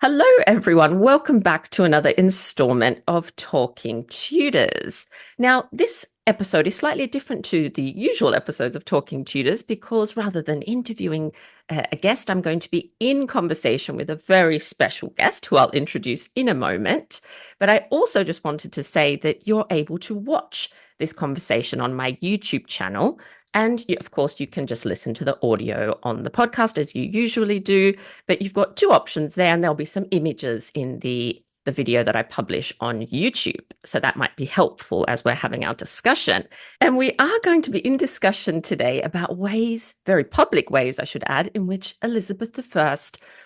Hello, everyone. Welcome back to another installment of Talking Tudors. Now, this episode is slightly different to the usual episodes of Talking Tudors because rather than interviewing a guest, I'm going to be in conversation with a very special guest who I'll introduce in a moment. But I also just wanted to say that you're able to watch this conversation on my YouTube channel. And of course, you can just listen to the audio on the podcast as you usually do. But you've got two options there, and there'll be some images in the video that I publish on YouTube. So that might be helpful as we're having our discussion. And we are going to be in discussion today about ways, very public ways, I should add, in which Elizabeth I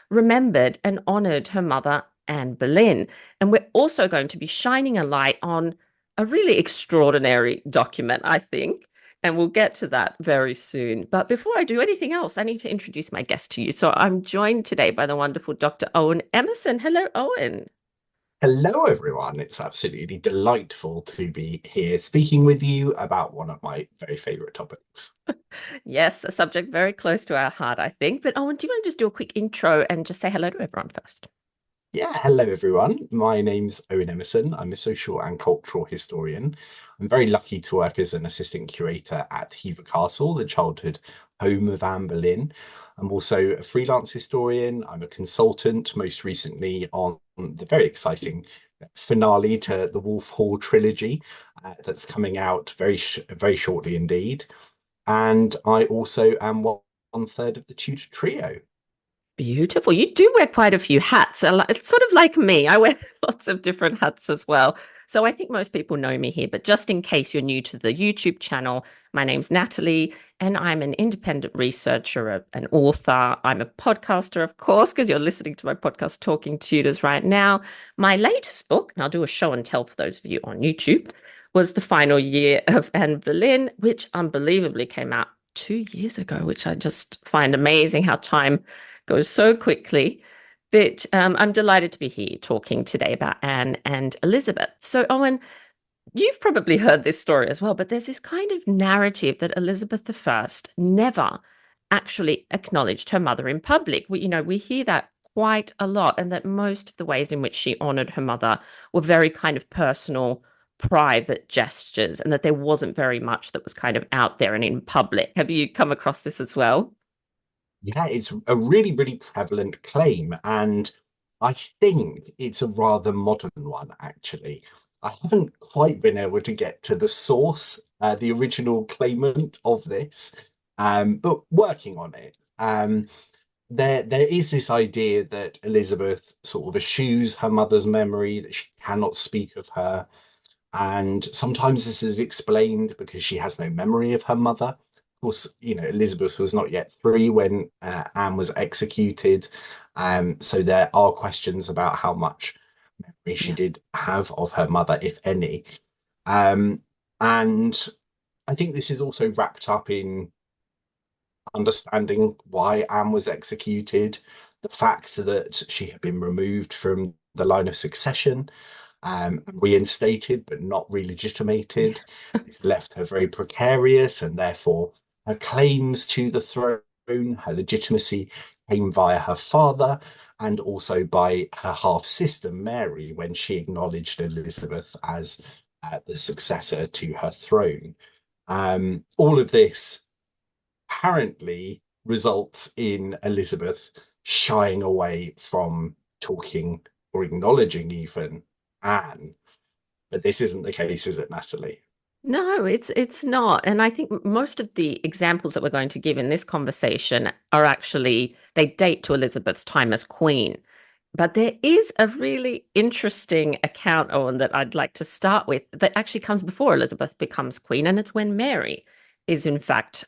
remembered and honoured her mother, Anne Boleyn. And we're also going to be shining a light on a really extraordinary document, I think. And we'll get to that very soon. But before I do anything else, I need to introduce my guest to you. So I'm joined today by the wonderful Dr. Owen Emmerson. Hello, Owen. Hello, everyone. It's absolutely delightful to be here speaking with you about one of my very favourite topics. Yes, a subject very close to our heart, I think. But Owen, do you want to just do a quick intro and just say hello to everyone first? Yeah, hello, everyone. My name's Owen Emmerson. I'm a social and cultural historian. I'm very lucky to work as an assistant curator at Hever Castle, the childhood home of Anne Boleyn. I'm also a freelance historian. I'm a consultant, most recently on the very exciting finale to the Wolf Hall trilogy that's coming out very shortly indeed. And I also am one third of the Tudor trio. Beautiful. You do wear quite a few hats. It's sort of like me. I wear lots of different hats as well. So I think most people know me here, but just in case you're new to the YouTube channel, my name's Natalie, and I'm an independent researcher, an author. I'm a podcaster, of course, because you're listening to my podcast, Talking Tudors, right now. My latest book, and I'll do a show and tell for those of you on YouTube, was The Final Year of Anne Boleyn, which unbelievably came out 2 years ago, which I just find amazing how time goes so quickly. But I'm delighted to be here talking today about Anne and Elizabeth. So, Owen, you've probably heard this story as well, but there's this kind of narrative that Elizabeth I never actually acknowledged her mother in public. We hear that quite a lot, and that most of the ways in which she honored her mother were very kind of personal, private gestures, and that there wasn't very much that was kind of out there and in public. Have you come across this as well? Yeah, it's a really, really prevalent claim, and I think it's a rather modern one, actually. I haven't quite been able to get to the source, the original claimant of this, but working on it. There is this idea that Elizabeth sort of eschews her mother's memory, that she cannot speak of her, and sometimes this is explained because she has no memory of her mother. Of course, Elizabeth was not yet 3 when Anne was executed. So there are questions about how much memory she Yeah. did have of her mother, if any. Um, and I think this is also wrapped up in understanding why Anne was executed, the fact that she had been removed from the line of succession, reinstated but not relegitimated. It's left her very precarious, and therefore her claims to the throne, her legitimacy, came via her father and also by her half sister Mary when she acknowledged Elizabeth as the successor to her throne. All of this apparently results in Elizabeth shying away from talking or acknowledging even Anne. But this isn't the case, is it, Natalie? No, it's not. And I think most of the examples that we're going to give in this conversation are actually they date to Elizabeth's time as queen. But there is a really interesting account, Owen, that I'd like to start with that actually comes before Elizabeth becomes queen, and it's when Mary is in fact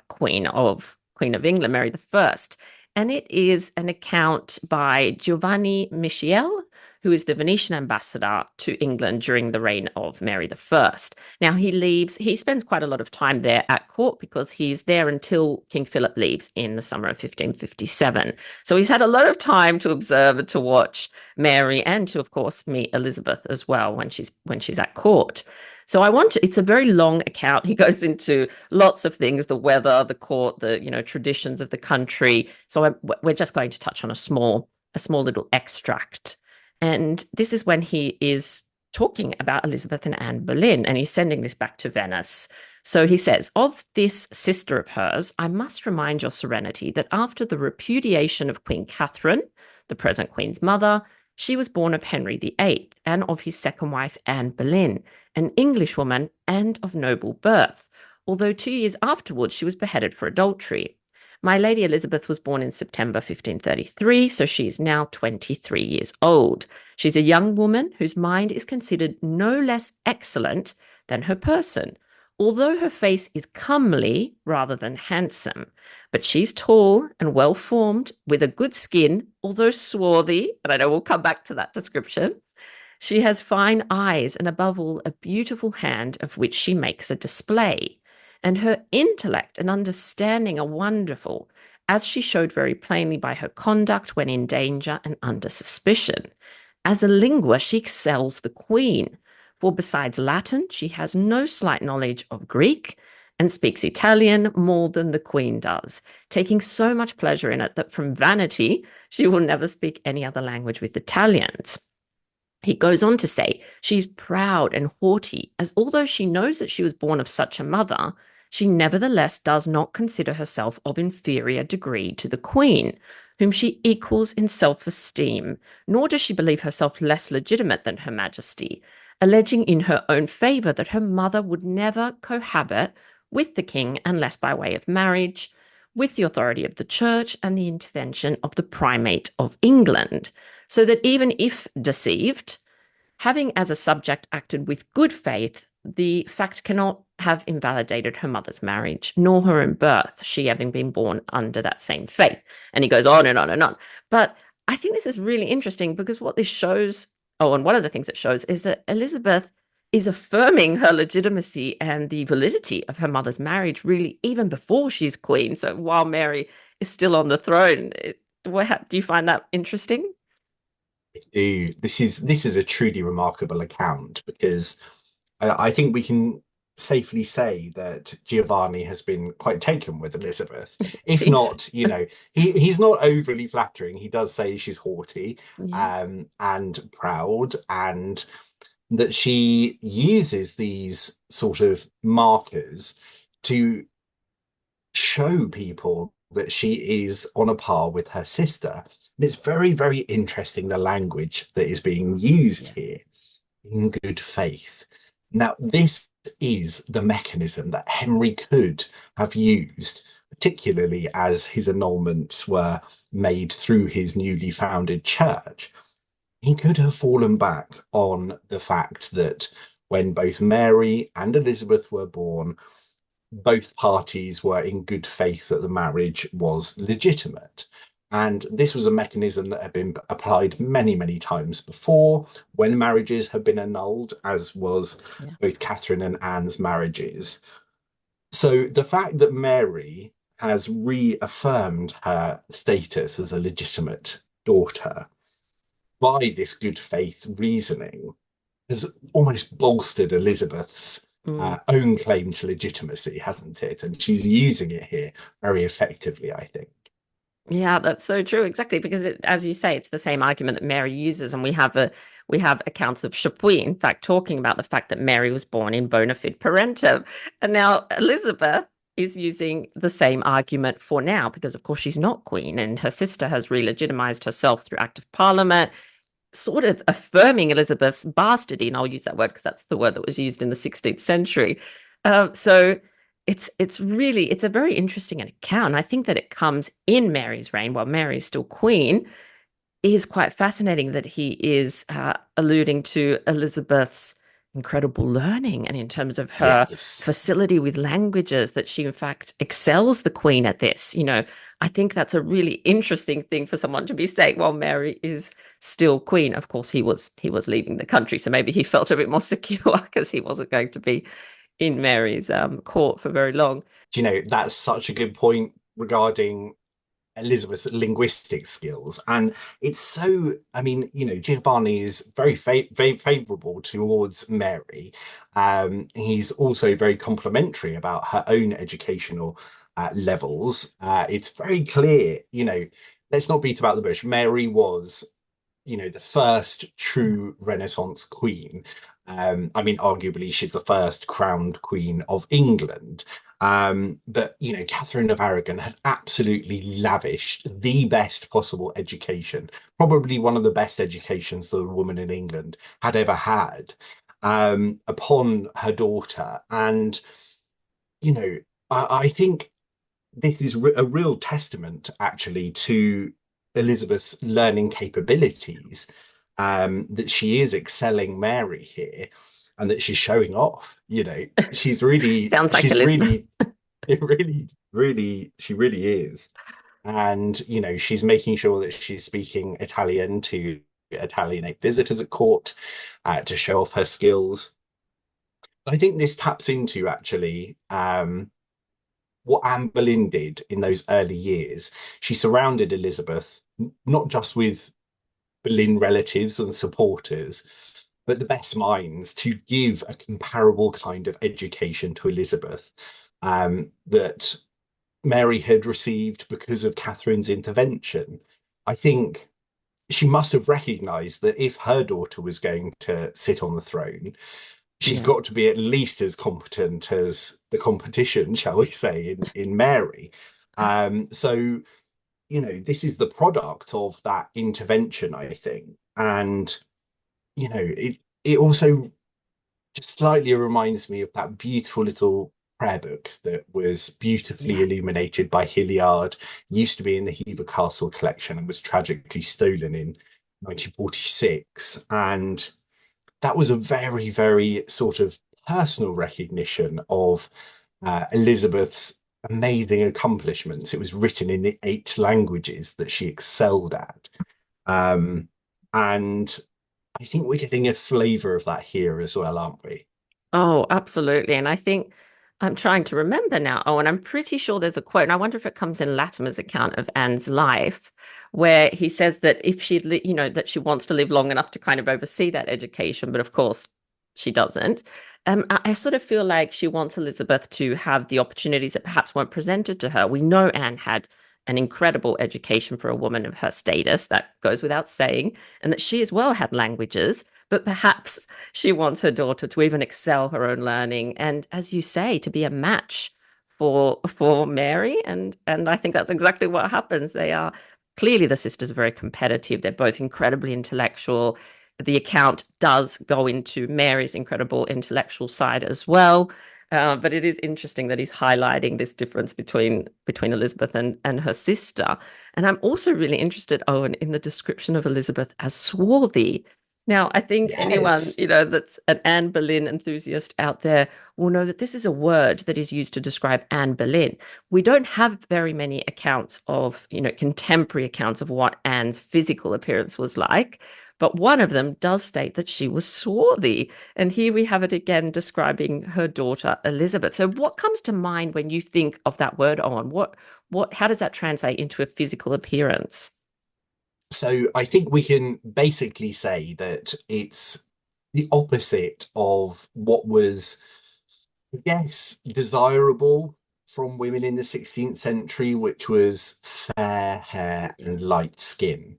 Queen of England, Mary the First. And it is an account by Giovanni Michiel, who is the Venetian ambassador to England during the reign of Mary the First. Now he spends quite a lot of time there at court because he's there until King Philip leaves in the summer of 1557. So he's had a lot of time to observe and to watch Mary and to, of course, meet Elizabeth as well when she's at court. So it's a very long account. He goes into lots of things, the weather, the court, the traditions of the country. So we're just going to touch on a small a small little extract. And this is when he is talking about Elizabeth and Anne Boleyn, and he's sending this back to Venice. So he says, of this sister of hers, I must remind your serenity that after the repudiation of Queen Catherine, the present Queen's mother, she was born of Henry VIII and of his second wife, Anne Boleyn, an Englishwoman and of noble birth, although 2 years afterwards she was beheaded for adultery. My Lady Elizabeth was born in September 1533, so she is now 23 years old. She's a young woman whose mind is considered no less excellent than her person, although her face is comely rather than handsome. But she's tall and well-formed, with a good skin, although swarthy, and I know we'll come back to that description. She has fine eyes and, above all, a beautiful hand of which she makes a display. And her intellect and understanding are wonderful, as she showed very plainly by her conduct when in danger and under suspicion. As a linguist, she excels the Queen, for besides Latin, she has no slight knowledge of Greek and speaks Italian more than the Queen does, taking so much pleasure in it that from vanity, she will never speak any other language with Italians. He goes on to say, she's proud and haughty, as although she knows that she was born of such a mother, she nevertheless does not consider herself of inferior degree to the Queen, whom she equals in self-esteem, nor does she believe herself less legitimate than Her Majesty, alleging in her own favour that her mother would never cohabit with the king unless by way of marriage, with the authority of the church and the intervention of the primate of England, so that even if deceived, having as a subject acted with good faith, the fact cannot have invalidated her mother's marriage, nor her own birth, she having been born under that same faith. And he goes on and on and on. But I think this is really interesting because what this shows, and one of the things it shows is that Elizabeth is affirming her legitimacy and the validity of her mother's marriage, really, even before she's queen. So while Mary is still on the throne, do you find that interesting? I do. This is a truly remarkable account because I think we can safely say that Giovanni has been quite taken with Elizabeth. It If seems, not, he's not overly flattering. He does say she's haughty, yeah, and proud, and that she uses these sort of markers to show people that she is on a par with her sister. And it's very, very interesting the language that is being used yeah, here, in good faith. Now, this is the mechanism that Henry could have used, particularly as his annulments were made through his newly founded church. He could have fallen back on the fact that when both Mary and Elizabeth were born, both parties were in good faith that the marriage was legitimate. And this was a mechanism that had been applied many, many times before when marriages had been annulled, as was yeah. both Catherine and Anne's marriages. So the fact that Mary has reaffirmed her status as a legitimate daughter by this good faith reasoning has almost bolstered Elizabeth's Mm. own claim to legitimacy, hasn't it? And she's using it here very effectively, I think. Yeah, that's so true. Exactly, because as you say, it's the same argument that Mary uses, and we have accounts of Chapuis, in fact, talking about the fact that Mary was born in bona fide parentum, and now Elizabeth is using the same argument for now, because of course she's not queen, and her sister has re-legitimized herself through Act of Parliament, sort of affirming Elizabeth's bastardy, and I'll use that word because that's the word that was used in the 16th century. So it's a very interesting account. I think that it comes in Mary's reign while Mary's still queen. Is quite fascinating that he is alluding to Elizabeth's incredible learning and in terms of her Yes. facility with languages, that she in fact excels the queen at this. I think that's a really interesting thing for someone to be saying while Mary is still queen. Of course, he was leaving the country, so maybe he felt a bit more secure because he wasn't going to be in Mary's court for very long. That's such a good point regarding Elizabeth's linguistic skills. And it's so, I mean, Giovanni is very favorable towards Mary. He's also very complimentary about her own educational levels. It's very clear, let's not beat about the bush. Mary was, the first true Renaissance queen. I mean, arguably, she's the first crowned queen of England. But, Catherine of Aragon had absolutely lavished the best possible education, probably one of the best educations that a woman in England had ever had, upon her daughter. And, you know, I think this is a real testament actually to Elizabeth's learning capabilities, that she is excelling Mary here and that she's showing off. Sounds like She's Elizabeth. really, it really, really, she really is. And, she's making sure that she's speaking Italian to Italianate visitors at court, to show off her skills. I think this taps into actually, what Anne Boleyn did in those early years. She surrounded Elizabeth not just with Boleyn relatives and supporters, but the best minds to give a comparable kind of education to Elizabeth, that Mary had received because of Catherine's intervention. I think she must have recognised that if her daughter was going to sit on the throne, she's Yeah. got to be at least as competent as the competition, shall we say, in Mary. So, this is the product of that intervention, I think. And, it also just slightly reminds me of that beautiful little prayer book that was beautifully Yeah. illuminated by Hilliard, used to be in the Hever Castle collection and was tragically stolen in 1946. And that was a very, very sort of personal recognition of Elizabeth's amazing accomplishments. It was written in the 8 languages that she excelled at. Um, and I think we're getting a flavour of that here as well, aren't we? Oh, absolutely. And I think I'm trying to remember now. Oh, and I'm pretty sure there's a quote, and I wonder if it comes in Latimer's account of Anne's life, where he says that if she, that she wants to live long enough to kind of oversee that education, but of course she doesn't. I sort of feel like she wants Elizabeth to have the opportunities that perhaps weren't presented to her. We know Anne had an incredible education for a woman of her status, that goes without saying, and that she as well had languages, but perhaps she wants her daughter to even excel her own learning and, as you say, to be a match for Mary. And I think that's exactly what happens. They are clearly, the sisters are very competitive. They're both incredibly intellectual. The account does go into Mary's incredible intellectual side as well. But it is interesting that he's highlighting this difference between Elizabeth and her sister. And I'm also really interested, Owen, in the description of Elizabeth as swarthy. Now, I think anyone, Yes. that's an Anne Boleyn enthusiast out there will know that this is a word that is used to describe Anne Boleyn. We don't have very many accounts of, contemporary accounts of what Anne's physical appearance was like, but one of them does state that she was swarthy. And here we have it again describing her daughter Elizabeth. So what comes to mind when you think of that word, Owen? How does that translate into a physical appearance? So I think we can basically say that it's the opposite of what was, I guess, desirable from women in the 16th century, which was fair hair and light skin.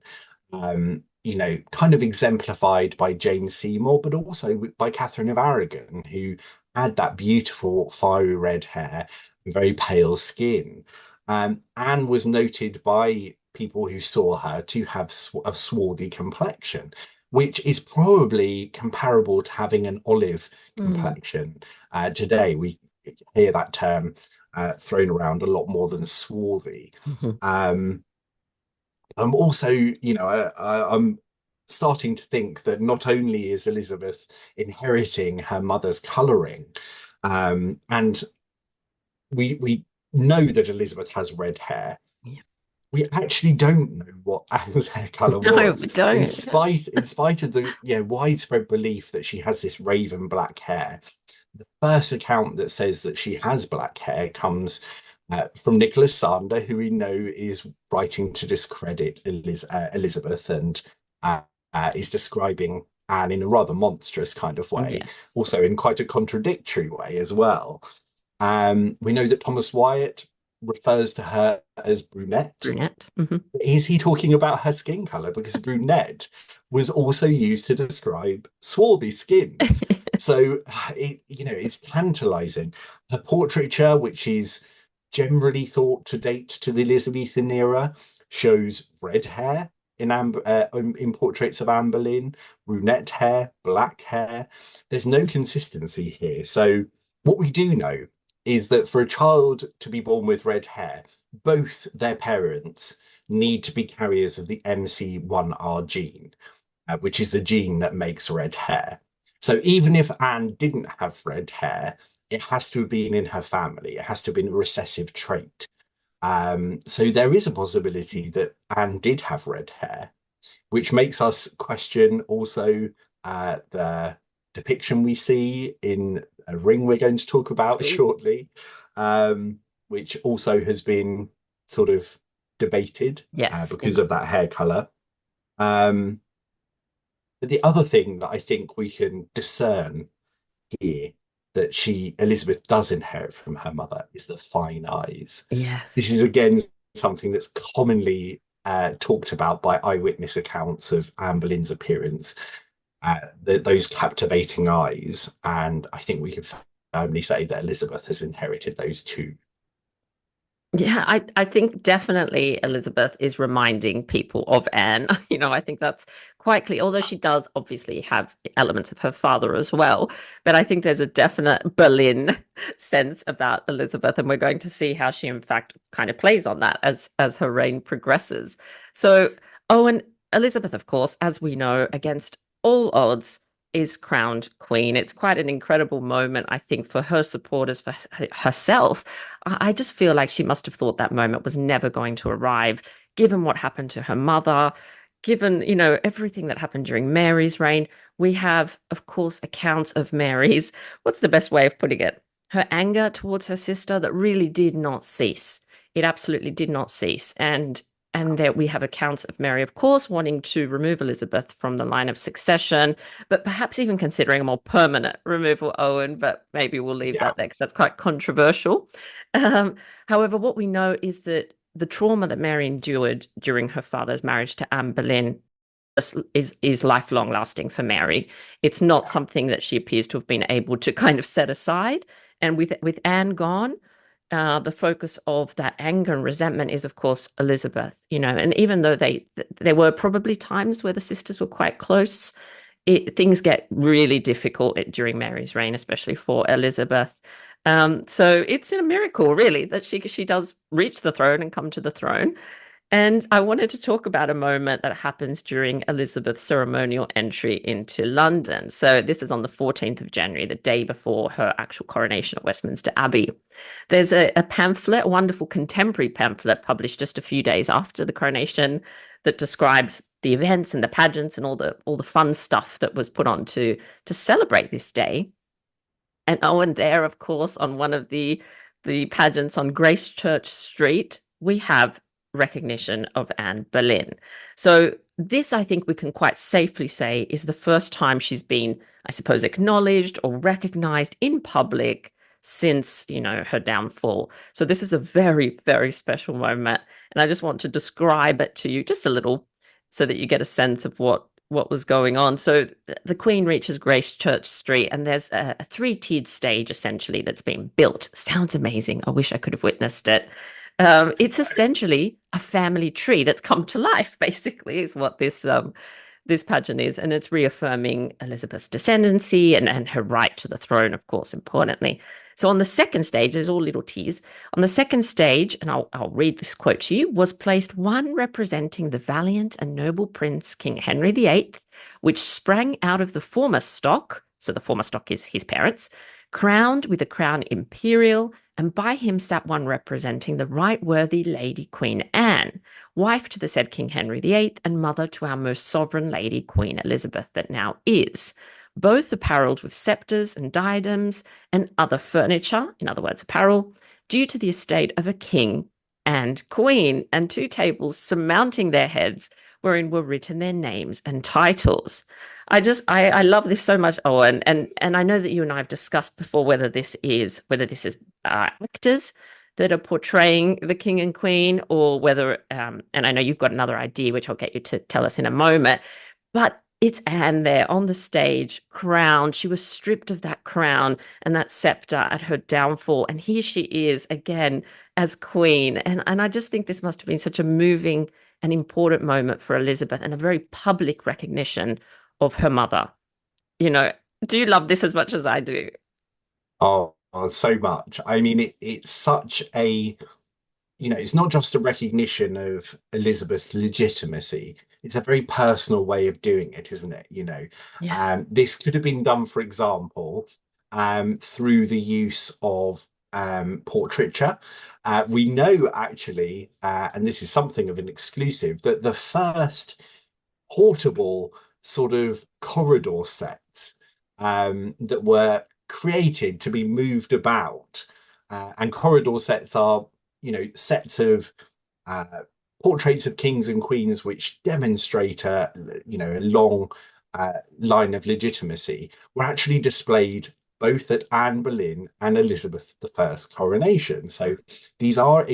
Kind of exemplified by Jane Seymour, but also by Catherine of Aragon, who had that beautiful fiery red hair and very pale skin. Anne was noted by people who saw her to have a swarthy complexion, which is probably comparable to having an olive Mm. complexion. Today, we hear that term thrown around a lot more than swarthy. Mhm. Um, I'm also, I'm starting to think that not only is Elizabeth inheriting her mother's colouring, and we know that Elizabeth has red hair. Yeah. We actually don't know what Anne's hair color No, we was, in don't. spite of the widespread belief that she has this raven black hair. The first account that says that she has black hair comes from Nicholas Sander, who we know is writing to discredit Elizabeth, and is describing Anne in a rather monstrous kind of way, Yes. also in quite a contradictory way as well. We know that Thomas Wyatt refers to her as brunette. Brunette. Hmm. Is he talking about her skin color? Because brunette was also used to describe swarthy skin. So it's tantalizing. Her portraiture, which is generally thought to date to the Elizabethan era, shows red hair in portraits of Anne Boleyn, brunette hair, black hair. There's no consistency here. So what we do know is that for a child to be born with red hair, both their parents need to be carriers of the MC1R gene, which is the gene that makes red hair. So even if Anne didn't have red hair, it has to have been in her family. It has to have been a recessive trait. So there is a possibility that Anne did have red hair, which makes us question also the depiction we see in a ring we're going to talk about shortly, which also has been sort of debated Yes. because of that hair color. But the other thing that I think we can discern here that Elizabeth does inherit from her mother is the fine eyes. This Yes. is again something that's commonly talked about by eyewitness accounts of Anne Boleyn's appearance, those captivating eyes. And I think we can firmly say that Elizabeth has inherited those too. Yeah, I think definitely Elizabeth is reminding people of Anne. I think that's quite clear, although she does obviously have elements of her father as well. But I think there's a definite Boleyn sense about Elizabeth, and we're going to see how she, in fact, kind of plays on that as her reign progresses. So, Owen, Elizabeth, of course, as we know, against all odds, is crowned queen. It's quite an incredible moment, I think, for her supporters, for herself. I just feel like she must have thought that moment was never going to arrive, given what happened to her mother, given, everything that happened during Mary's reign. We have, of course, accounts of Mary's, what's the best way of putting it? Her anger towards her sister that really did not cease. It absolutely did not cease. And there we have accounts of Mary, of course, wanting to remove Elizabeth from the line of succession, but perhaps even considering a more permanent removal, Owen, but maybe we'll leave Yeah. that there because that's quite controversial. However, what we know is that the trauma that Mary endured during her father's marriage to Anne Boleyn is lifelong lasting for Mary. It's not something that she appears to have been able to kind of set aside. And with Anne gone, the focus of that anger and resentment is, of course, Elizabeth. And even though there were probably times where the sisters were quite close, things get really difficult during Mary's reign, especially for Elizabeth. So it's a miracle, really, that she does reach the throne and come to the throne. And I wanted to talk about a moment that happens during Elizabeth's ceremonial entry into London. So this is on the 14th of January, the day before her actual coronation at Westminster Abbey. There's a pamphlet, a wonderful contemporary pamphlet published just a few days after the coronation that describes the events and the pageants and all the fun stuff that was put on to celebrate this day. And Owen, there, of course, on one of the pageants on Gracechurch Street, we have recognition of Anne Boleyn. So this, I think we can quite safely say, is the first time she's been, I suppose, acknowledged or recognized in public since, her downfall. So this is a very, very special moment. And I just want to describe it to you just a little so that you get a sense of what was going on. So the Queen reaches Gracechurch Street, and there's a three-tiered stage essentially that's been built. Sounds amazing. I wish I could have witnessed it. It's essentially a family tree that's come to life, basically, is what this pageant is, and it's reaffirming Elizabeth's descendancy and her right to the throne, of course, importantly. So on the second stage, there's all little T's. On the second stage, and I'll read this quote to you, was placed one representing the valiant and noble Prince King Henry VIII, which sprang out of the former stock, so the former stock is his parents, crowned with a crown imperial, and by him sat one representing the right worthy Lady Queen Anne, wife to the said King Henry VIII and mother to our most sovereign Lady Queen Elizabeth that now is, both apparelled with sceptres and diadems and other furniture, in other words, apparel, due to the estate of a king and queen, and two tables surmounting their heads, wherein were written their names and titles. I love this so much, Owen, and I know that you and I have discussed before whether this is actors that are portraying the king and queen, or whether, and I know you've got another idea, which I'll get you to tell us in a moment, but it's Anne there on the stage, crowned. She was stripped of that crown and that scepter at her downfall. And here she is again as queen. And I just think this must have been such a moving and important moment for Elizabeth, and a very public recognition of her mother. You know, do you love this as much as I do? So much. I mean, it's such a, it's not just a recognition of Elizabeth's legitimacy. It's a very personal way of doing it, isn't it? Yeah. This could have been done, for example, through the use of portraiture. We know actually, and this is something of an exclusive, that the first portable sort of corridor sets that were created to be moved about. And corridor sets are, sets of uh, portraits of kings and queens which demonstrate a long line of legitimacy, were actually displayed both at Anne Boleyn and Elizabeth I's coronation. So these are,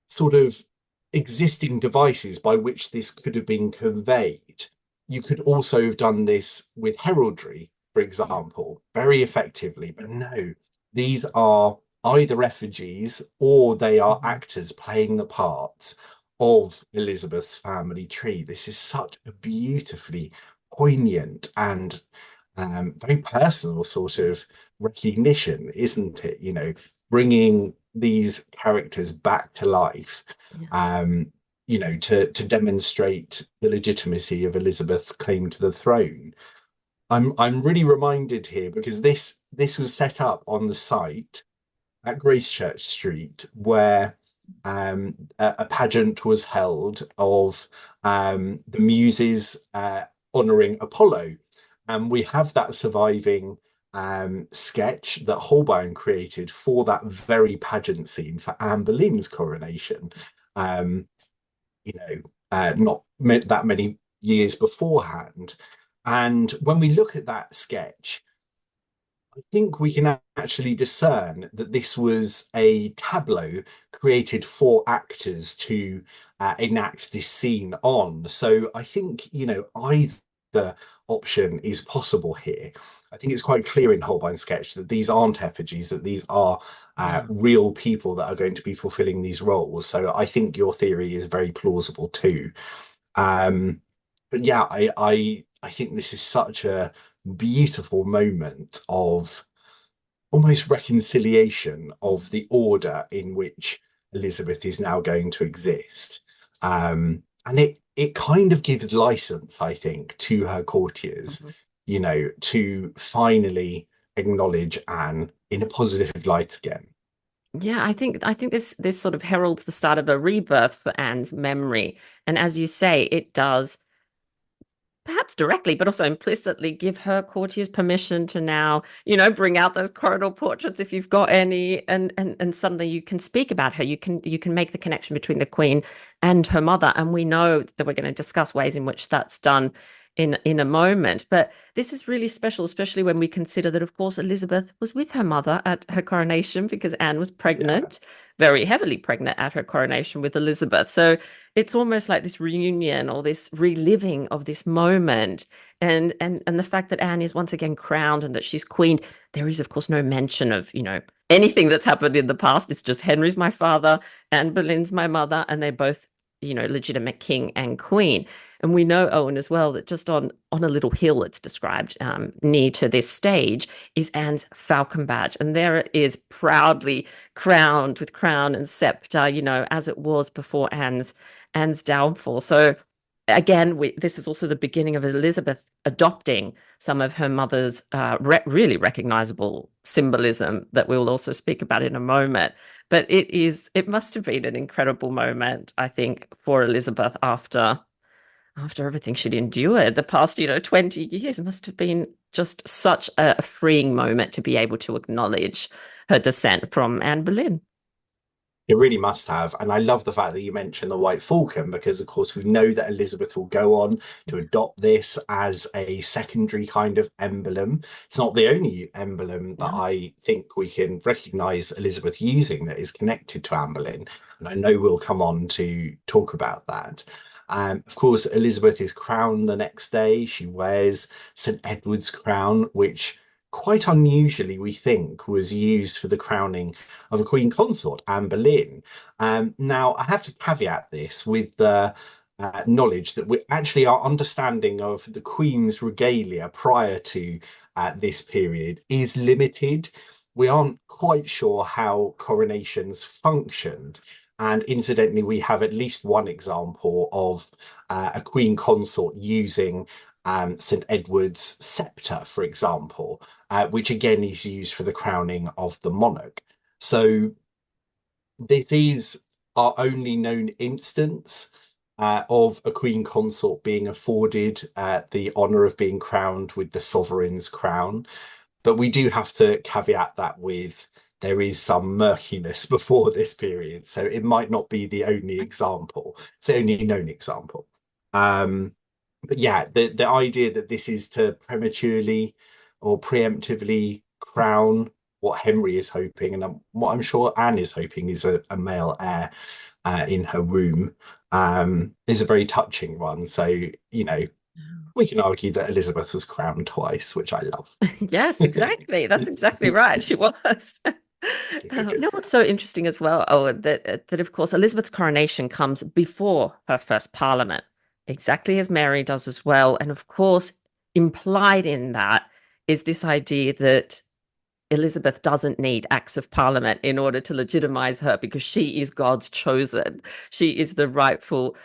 sort of existing devices by which this could have been conveyed. You could also have done this with heraldry, for example, very effectively, but no, these are either effigies or they are actors playing the parts of Elizabeth's family tree. This is such a beautifully poignant and very personal sort of recognition, isn't it? Bringing these characters back to life, Yeah. to demonstrate the legitimacy of Elizabeth's claim to the throne. I'm really reminded here because this was set up on the site at Gracechurch Street where a pageant was held of the Muses honouring Apollo. And we have that surviving sketch that Holbein created for that very pageant scene for Anne Boleyn's coronation, um, not that many years beforehand. And when we look at that sketch, I think we can actually discern that this was a tableau created for actors to enact this scene on. So I think, either option is possible here. I think it's quite clear in Holbein's sketch that these aren't effigies, that these are Yeah. real people that are going to be fulfilling these roles. So I think your theory is very plausible too. Um, but yeah, I think this is such a beautiful moment of almost reconciliation of the order in which Elizabeth is now going to exist. And it kind of gives license, I think, to her courtiers, Mhm. to finally acknowledge Anne in a positive light again. Yeah, I think this sort of heralds the start of a rebirth for Anne's memory. And as you say, it does perhaps directly, but also implicitly give her courtiers permission to now, bring out those corridor portraits if you've got any, and suddenly you can speak about her. You can make the connection between the Queen and her mother. And we know that we're going to discuss ways in which that's done in a moment. But this is really special, especially when we consider that, of course, Elizabeth was with her mother at her coronation because Anne was Yeah. pregnant, very heavily pregnant at her coronation with Elizabeth. So it's almost like this reunion or this reliving of this moment, and the fact that Anne is once again crowned and that she's queen. There is, of course, no mention of anything that's happened in the past. It's just Henry's my father, Anne Boleyn's my mother, and they're both legitimate king and queen. And we know, Owen, as well, that just on a little hill it's described near to this stage is Anne's falcon badge, and there it is, proudly crowned with crown and scepter, as it was before Anne's downfall. So again, this is also the beginning of Elizabeth adopting some of her mother's really recognizable symbolism that we'll also speak about in a moment. But it must have been an incredible moment, I think, for Elizabeth after everything she'd endured the past 20 years. Must have been just such a freeing moment to be able to acknowledge her descent from Anne Boleyn. It really must have. And I love the fact that you mentioned the white falcon, because, of course, we know that Elizabeth will go on to adopt this as a secondary kind of emblem. It's not the only emblem that Yeah. I think we can recognise Elizabeth using that is connected to Anne Boleyn. And I know we'll come on to talk about that. Of course, Elizabeth is crowned the next day. She wears St. Edward's crown, which quite unusually, we think, was used for the crowning of a Queen Consort, Anne Boleyn. Now, I have to caveat this with the knowledge that we actually our understanding of the Queen's regalia prior to this period is limited. We aren't quite sure how coronations functioned. And incidentally, we have at least one example of a Queen Consort using St. Edward's sceptre, for example, which again is used for the crowning of the monarch. So this is our only known instance of a Queen Consort being afforded the honour of being crowned with the sovereign's crown. But we do have to caveat that with there is some murkiness before this period. So it might not be the only example. It's the only known example. But yeah, the idea that this is to prematurely or preemptively crown what Henry is hoping, and what I'm sure Anne is hoping, is a male heir in her womb, is a very touching one. So, we can argue that Elizabeth was crowned twice, which I love. Yes, exactly. That's exactly right. She was. Good, good. What's so interesting as well, Owen, that of course Elizabeth's coronation comes before her first parliament, exactly as Mary does as well. And of course, implied in that is this idea that Elizabeth doesn't need acts of parliament in order to legitimize her, because she is God's chosen. She is the rightful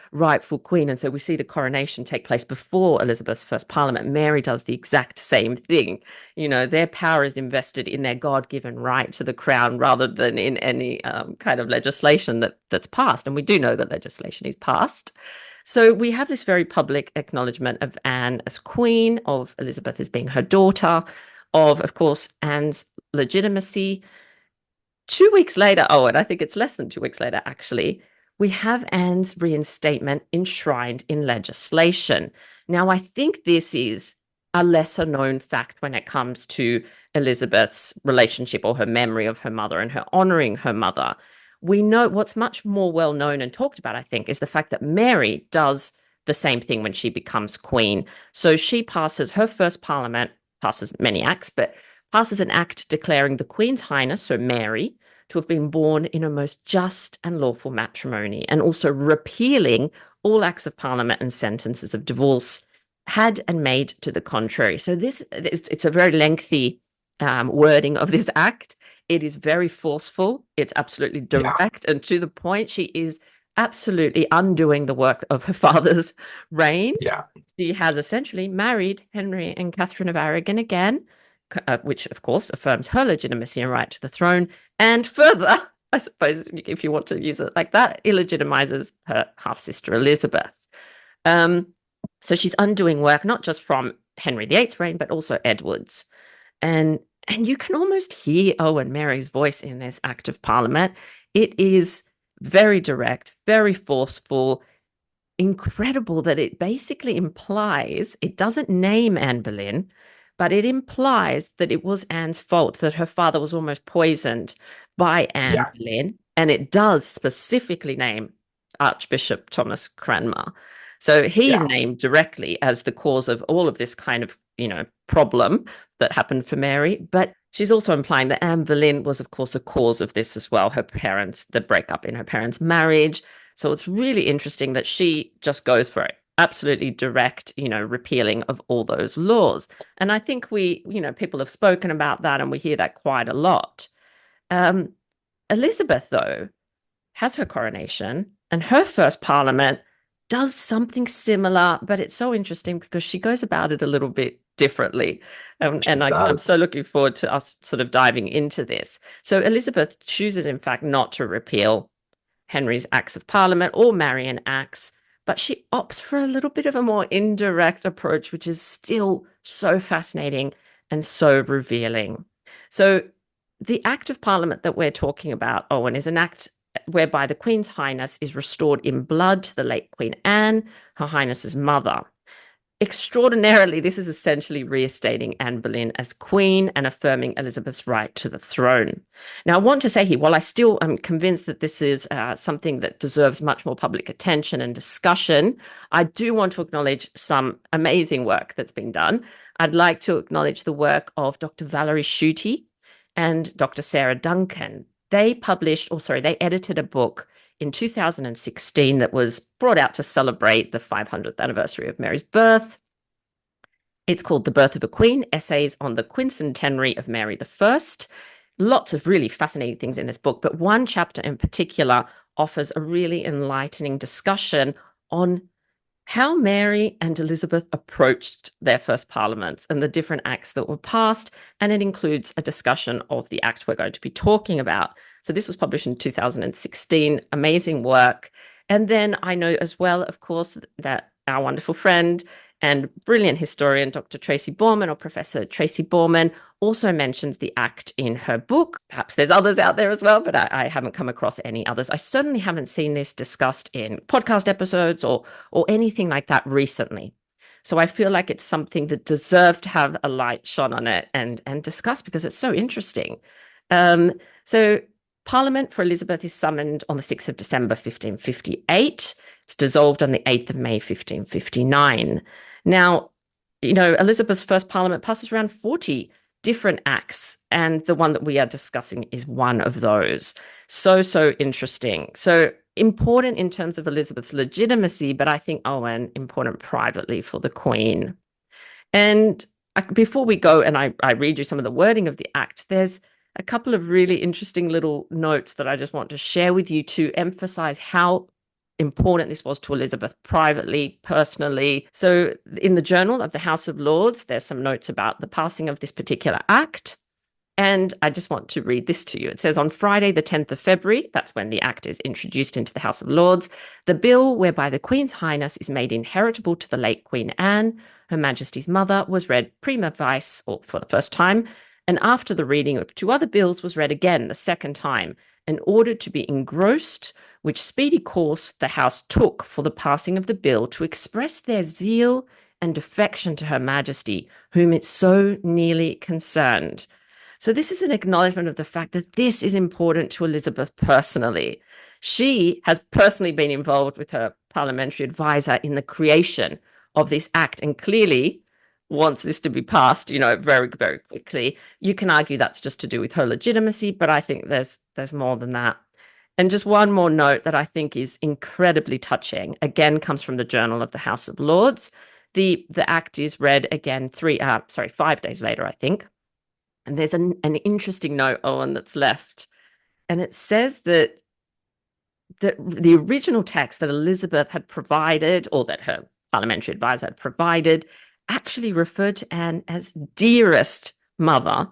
queen. And so we see the coronation take place before Elizabeth's first parliament. Mary does the exact same thing. Their power is invested in their God-given right to the crown rather than in any kind of legislation that's passed. And we do know that legislation is passed. So we have this very public acknowledgement of Anne as queen, of Elizabeth as being her daughter, of course, Anne's legitimacy. 2 weeks later, and I think it's less than 2 weeks later, actually, we have Anne's reinstatement enshrined in legislation. Now, I think this is a lesser known fact when it comes to Elizabeth's relationship or her memory of her mother and her honoring her mother. We know what's much more well known and talked about, I think, is the fact that Mary does the same thing when she becomes queen. So she passes her first parliament, passes many acts, but passes an act declaring the Queen's Highness, so Mary, to have been born in a most just and lawful matrimony, and also repealing all acts of parliament and sentences of divorce had and made to the contrary. So it's a very lengthy wording of this act. It is very forceful. It's absolutely direct and to the point. She is absolutely undoing the work of her father's reign. Yeah. She has essentially married Henry and Catherine of Aragon again, which of course affirms her legitimacy and right to the throne, and further, I suppose, if you want to use it like that, illegitimizes her half-sister Elizabeth. So she's undoing work not just from Henry VIII's reign, but also Edward's. And you can almost hear Owen Mary's voice in this Act of Parliament. It is very direct, very forceful, incredible that it basically implies, it doesn't name Anne Boleyn, but it implies that it was Anne's fault, that her father was almost poisoned by Anne Boleyn. And it does specifically name Archbishop Thomas Cranmer. So he's named directly as the cause of all of this kind of, problem that happened for Mary. But she's also implying that Anne Boleyn was, of course, a cause of this as well. Her parents, the breakup in her parents' marriage. So it's really interesting that she just goes for it. Absolutely direct, repealing of all those laws. And I think people have spoken about that and we hear that quite a lot. Elizabeth, though, has her coronation and her first parliament does something similar, but it's so interesting because she goes about it a little bit differently. And I'm so looking forward to us sort of diving into this. So Elizabeth chooses, in fact, not to repeal Henry's Acts of Parliament or Marian Acts, but she opts for a little bit of a more indirect approach, which is still so fascinating and so revealing. So the Act of Parliament that we're talking about, Owen, is an act whereby the Queen's Highness is restored in blood to the late Queen Anne, Her Highness's mother. Extraordinarily, this is essentially reinstating Anne Boleyn as queen and affirming Elizabeth's right to the throne. Now, I want to say here, while I still am convinced that this is something that deserves much more public attention and discussion, I do want to acknowledge some amazing work that's been done. I'd like to acknowledge the work of Dr. Valerie Schutte and Dr. Sarah Duncan. They edited a book in 2016 that was brought out to celebrate the 500th anniversary of Mary's birth. It's called The Birth of a Queen, Essays on the Quincentenary of Mary I. Lots of really fascinating things in this book, but one chapter in particular offers a really enlightening discussion on how Mary and Elizabeth approached their first parliaments and the different acts that were passed, and it includes a discussion of the act we're going to be talking about. So this was published in 2016, amazing work. And then I know as well, of course, that our wonderful friend and brilliant historian, Dr. Tracy Borman, or Professor Tracy Borman, also mentions the act in her book. Perhaps there's others out there as well, but I haven't come across any others. I certainly haven't seen this discussed in podcast episodes or anything like that recently. So I feel like it's something that deserves to have a light shone on it and discussed, because it's so interesting. So Parliament for Elizabeth is summoned on the 6th of December, 1558. It's dissolved on the 8th of May, 1559. Now, Elizabeth's first Parliament passes around 40 different acts, and the one that we are discussing is one of those. So interesting. So important in terms of Elizabeth's legitimacy, but I think, important privately for the Queen. And before we go and I read you some of the wording of the act, there's a couple of really interesting little notes that I just want to share with you to emphasize how important this was to Elizabeth privately, personally. So in the Journal of the House of Lords, there's some notes about the passing of this particular act. And I just want to read this to you. It says, on Friday, the 10th of February, that's when the act is introduced into the House of Lords, the bill whereby the Queen's Highness is made inheritable to the late Queen Anne, Her Majesty's mother, was read prima vice, or for the first time, and after the reading of two other bills was read again the second time, and ordered to be engrossed, which speedy course the House took for the passing of the bill to express their zeal and affection to Her Majesty, whom it so nearly concerned. So this is an acknowledgement of the fact that this is important to Elizabeth personally. She has personally been involved with her parliamentary advisor in the creation of this act, and clearly wants this to be passed, very, very quickly. You can argue that's just to do with her legitimacy, but I think there's more than that. And just one more note that I think is incredibly touching, again, comes from the Journal of the House of Lords. The act is read again 5 days later, I think. And there's an interesting note, Owen, that's left. And it says that the original text that Elizabeth had provided, or that her parliamentary advisor had provided, actually referred to Anne as dearest mother.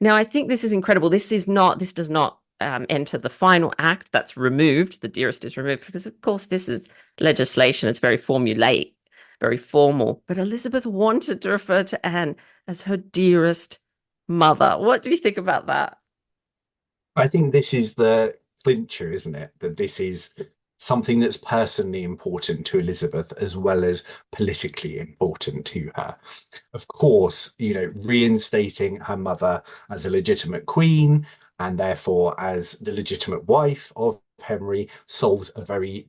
Now, I think this is incredible. This does not enter the final act. That's removed. The dearest is removed because, of course, this is legislation. It's very formulaic, very formal. But Elizabeth wanted to refer to Anne as her dearest mother. What do you think about that? I think this is the clincher, isn't it? That this is something that's personally important to Elizabeth as well as politically important to her. Of course, reinstating her mother as a legitimate queen and therefore as the legitimate wife of Henry solves a very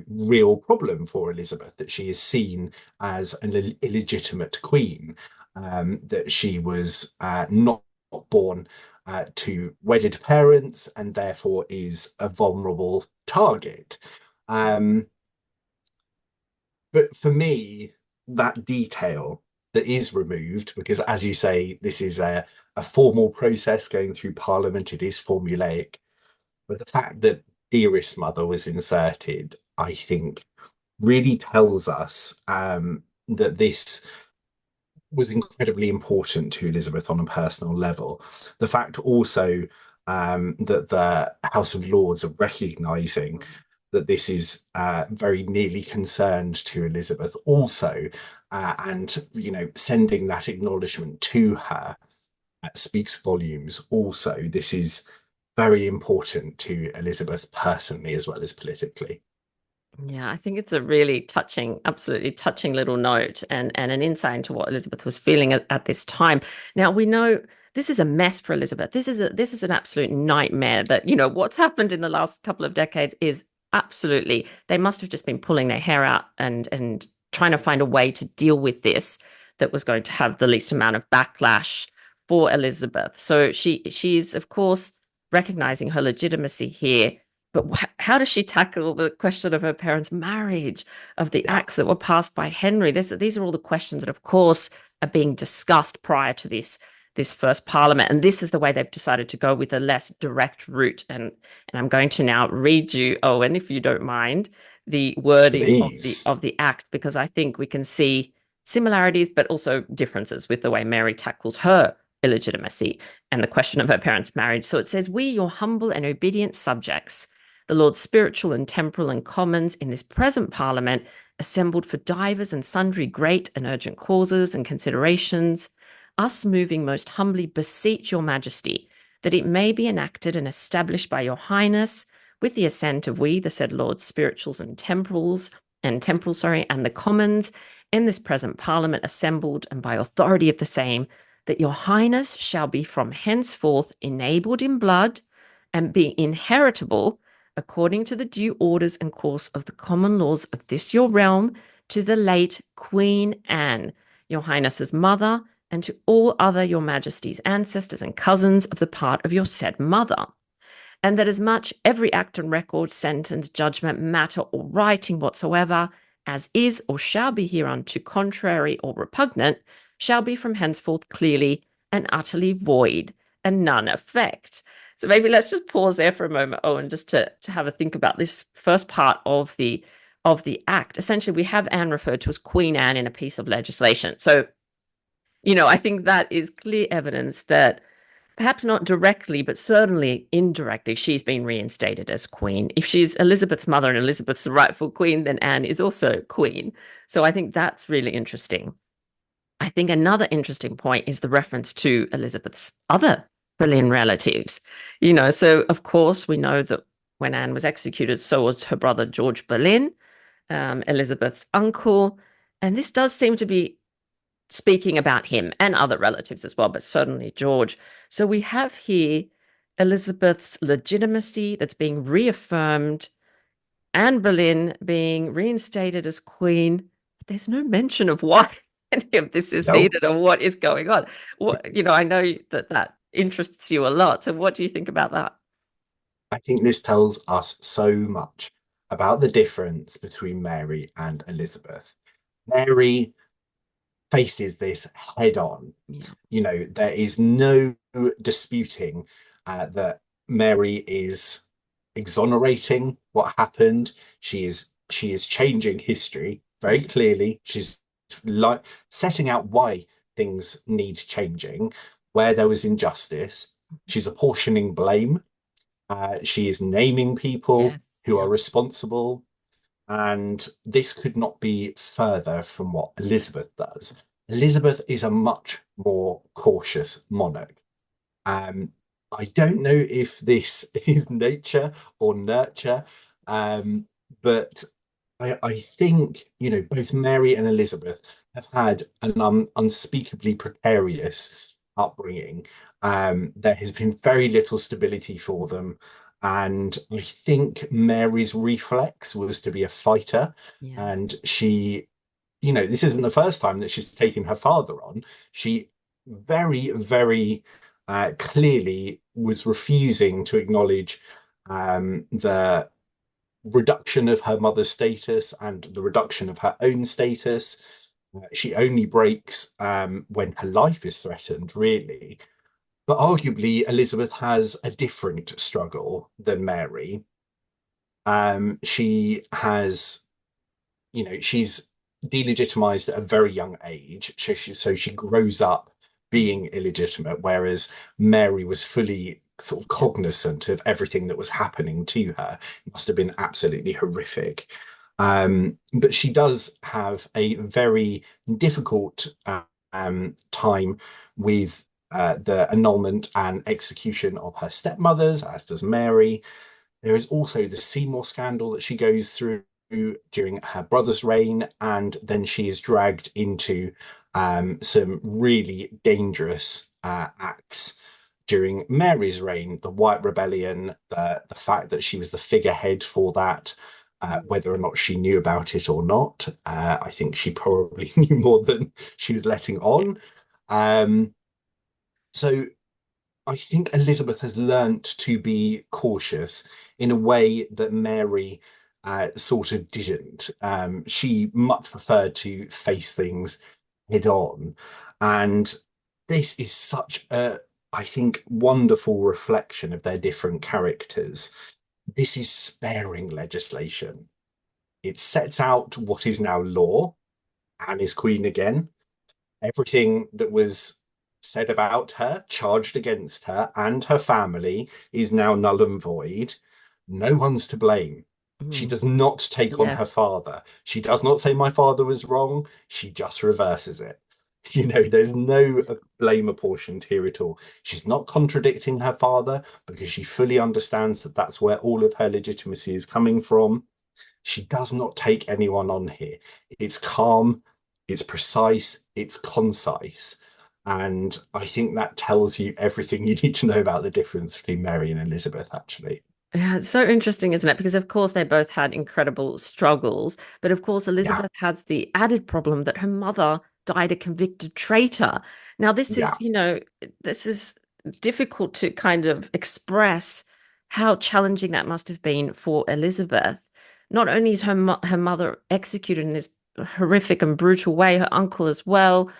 real problem for Elizabeth, that she is seen as an illegitimate queen, that she was not born to wedded parents and therefore is a vulnerable target. But for me, that detail that is removed, because as you say, this is a formal process going through Parliament, it is formulaic, but the fact that dearest mother was inserted, I think, really tells us that this was incredibly important to Elizabeth on a personal level. The fact also that the House of Lords are recognising that this is very nearly concerned to Elizabeth also, and sending that acknowledgement to her speaks volumes. Also, this is very important to Elizabeth personally as well as politically. Yeah, I think it's a really touching, absolutely touching little note and an insight into what Elizabeth was feeling at this time. Now we know this is a mess for Elizabeth. This is an absolute nightmare that, what's happened in the last couple of decades is absolutely, they must have just been pulling their hair out and trying to find a way to deal with this that was going to have the least amount of backlash for Elizabeth. So she's of course recognizing her legitimacy here, but how does she tackle the question of her parents' marriage, of the Yeah, acts that were passed by Henry? These are all the questions that, of course, are being discussed prior to this first parliament. And this is the way they've decided to go, with a less direct route. And I'm going to now read you, Owen, if you don't mind, the wording of the please. of the act, because I think we can see similarities, but also differences with the way Mary tackles her illegitimacy and the question of her parents' marriage. So it says, "We, your humble and obedient subjects, the Lords spiritual and temporal and commons in this present Parliament, assembled for divers and sundry great and urgent causes and considerations, us moving most humbly beseech your Majesty that it may be enacted and established by your Highness, with the assent of we, the said Lords spirituals and temporals, and the commons in this present Parliament assembled, and by authority of the same, that your Highness shall be from henceforth enabled in blood and be inheritable according to the due orders and course of the common laws of this your realm, to the late Queen Anne, your Highness's mother, and to all other your Majesty's ancestors and cousins of the part of your said mother. And that as much every act and record, sentence, judgment, matter, or writing whatsoever, as is or shall be hereunto contrary or repugnant, shall be from henceforth clearly and utterly void, and none effect." So maybe let's just pause there for a moment, Owen, just to have a think about this first part of the act. Essentially, we have Anne referred to as Queen Anne in a piece of legislation. So, I think that is clear evidence that perhaps not directly, but certainly indirectly, she's been reinstated as queen. If she's Elizabeth's mother and Elizabeth's the rightful queen, then Anne is also queen. So I think that's really interesting. I think another interesting point is the reference to Elizabeth's other Boleyn relatives. So of course we know that when Anne was executed, so was her brother George Boleyn, Elizabeth's uncle. And this does seem to be speaking about him and other relatives as well, but certainly George. So we have here Elizabeth's legitimacy that's being reaffirmed, Anne Boleyn being reinstated as queen. There's no mention of why any of this is No, needed or what is going on. I know that interests you a lot. So what do you think about that? I think this tells us so much about the difference between Mary and Elizabeth. Mary faces this head on. Yeah. There is no disputing that Mary is exonerating what happened. She is changing history very Yeah. clearly. She's like setting out why things need changing, where there was injustice. She's apportioning blame. She is naming people Yes. who Yeah. are responsible. And this could not be further from what Elizabeth does. Elizabeth is a much more cautious monarch. Um, I don't know if this is nature or nurture, but I think, both Mary and Elizabeth have had an unspeakably precarious upbringing. There has been very little stability for them. And I think Mary's reflex was to be a fighter. Yeah. And this isn't the first time that she's taken her father on. She very, very clearly was refusing to acknowledge the reduction of her mother's status and the reduction of her own status. She only breaks when her life is threatened, really. But arguably, Elizabeth has a different struggle than Mary. She's delegitimized at a very young age. So she grows up being illegitimate, whereas Mary was fully sort of Yeah. cognizant of everything that was happening to her. It must have been absolutely horrific. But she does have a very difficult time with the annulment and execution of her stepmothers, as does Mary. There is also the Seymour scandal that she goes through during her brother's reign, and then she is dragged into some really dangerous acts during Mary's reign, the White Rebellion, the fact that she was the figurehead for that, whether or not she knew about it or not. I think she probably knew more than she was letting on. Um, so I think Elizabeth has learnt to be cautious in a way that Mary sort of didn't. She much preferred to face things head on. And this is such a, I think, wonderful reflection of their different characters. This is sparing legislation. It sets out what is now law. Anne is queen again. Everything that was said about her, charged against her and her family, is now null and void. No one's to blame. She Mm. does not take on her Yes. father. She does not say, my father was wrong. She just reverses it. There's no blame apportioned here at all. She's not contradicting her father because she fully understands that that's where all of her legitimacy is coming from. She does not take anyone on here. It's calm, it's precise, it's concise. And I think that tells you everything you need to know about the difference between Mary and Elizabeth, actually. Yeah, it's so interesting, isn't it? Because of course they both had incredible struggles, but of course Yeah, Elizabeth has the added problem that her mother died a convicted traitor. Now this yeah, is, this is difficult to kind of express how challenging that must have been for Elizabeth. Not only is her mother executed in this horrific and brutal way, her uncle as well.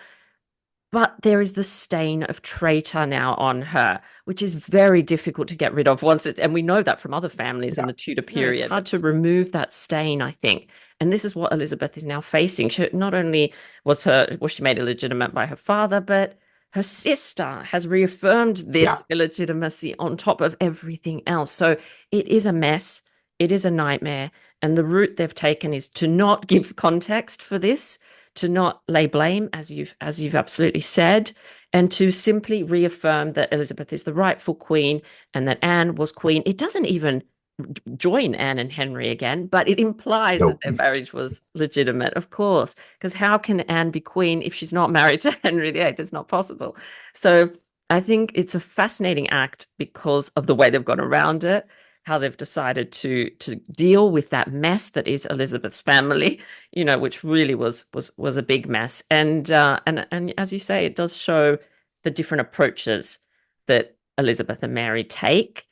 But there is the stain of traitor now on her, which is very difficult to get rid of once it's, and we know that from other families in yeah, the Tudor period. It's hard to remove that stain, I think. And this is what Elizabeth is now facing. She not only was she made illegitimate by her father, but her sister has reaffirmed yeah, this illegitimacy on top of everything else. So it is a mess. It is a nightmare. And the route they've taken is to not give context for this, to not lay blame, as you've absolutely said, and to simply reaffirm that Elizabeth is the rightful queen and that Anne was queen. It doesn't even join Anne and Henry again, but it implies that no, their marriage was legitimate, of course. Because how can Anne be queen if she's not married to Henry VIII? It's not possible. So I think it's a fascinating act because of the way they've gone around it, how they've decided to deal with that mess that is Elizabeth's family, which really was a big mess. And as you say, it does show the different approaches that Elizabeth and Mary take.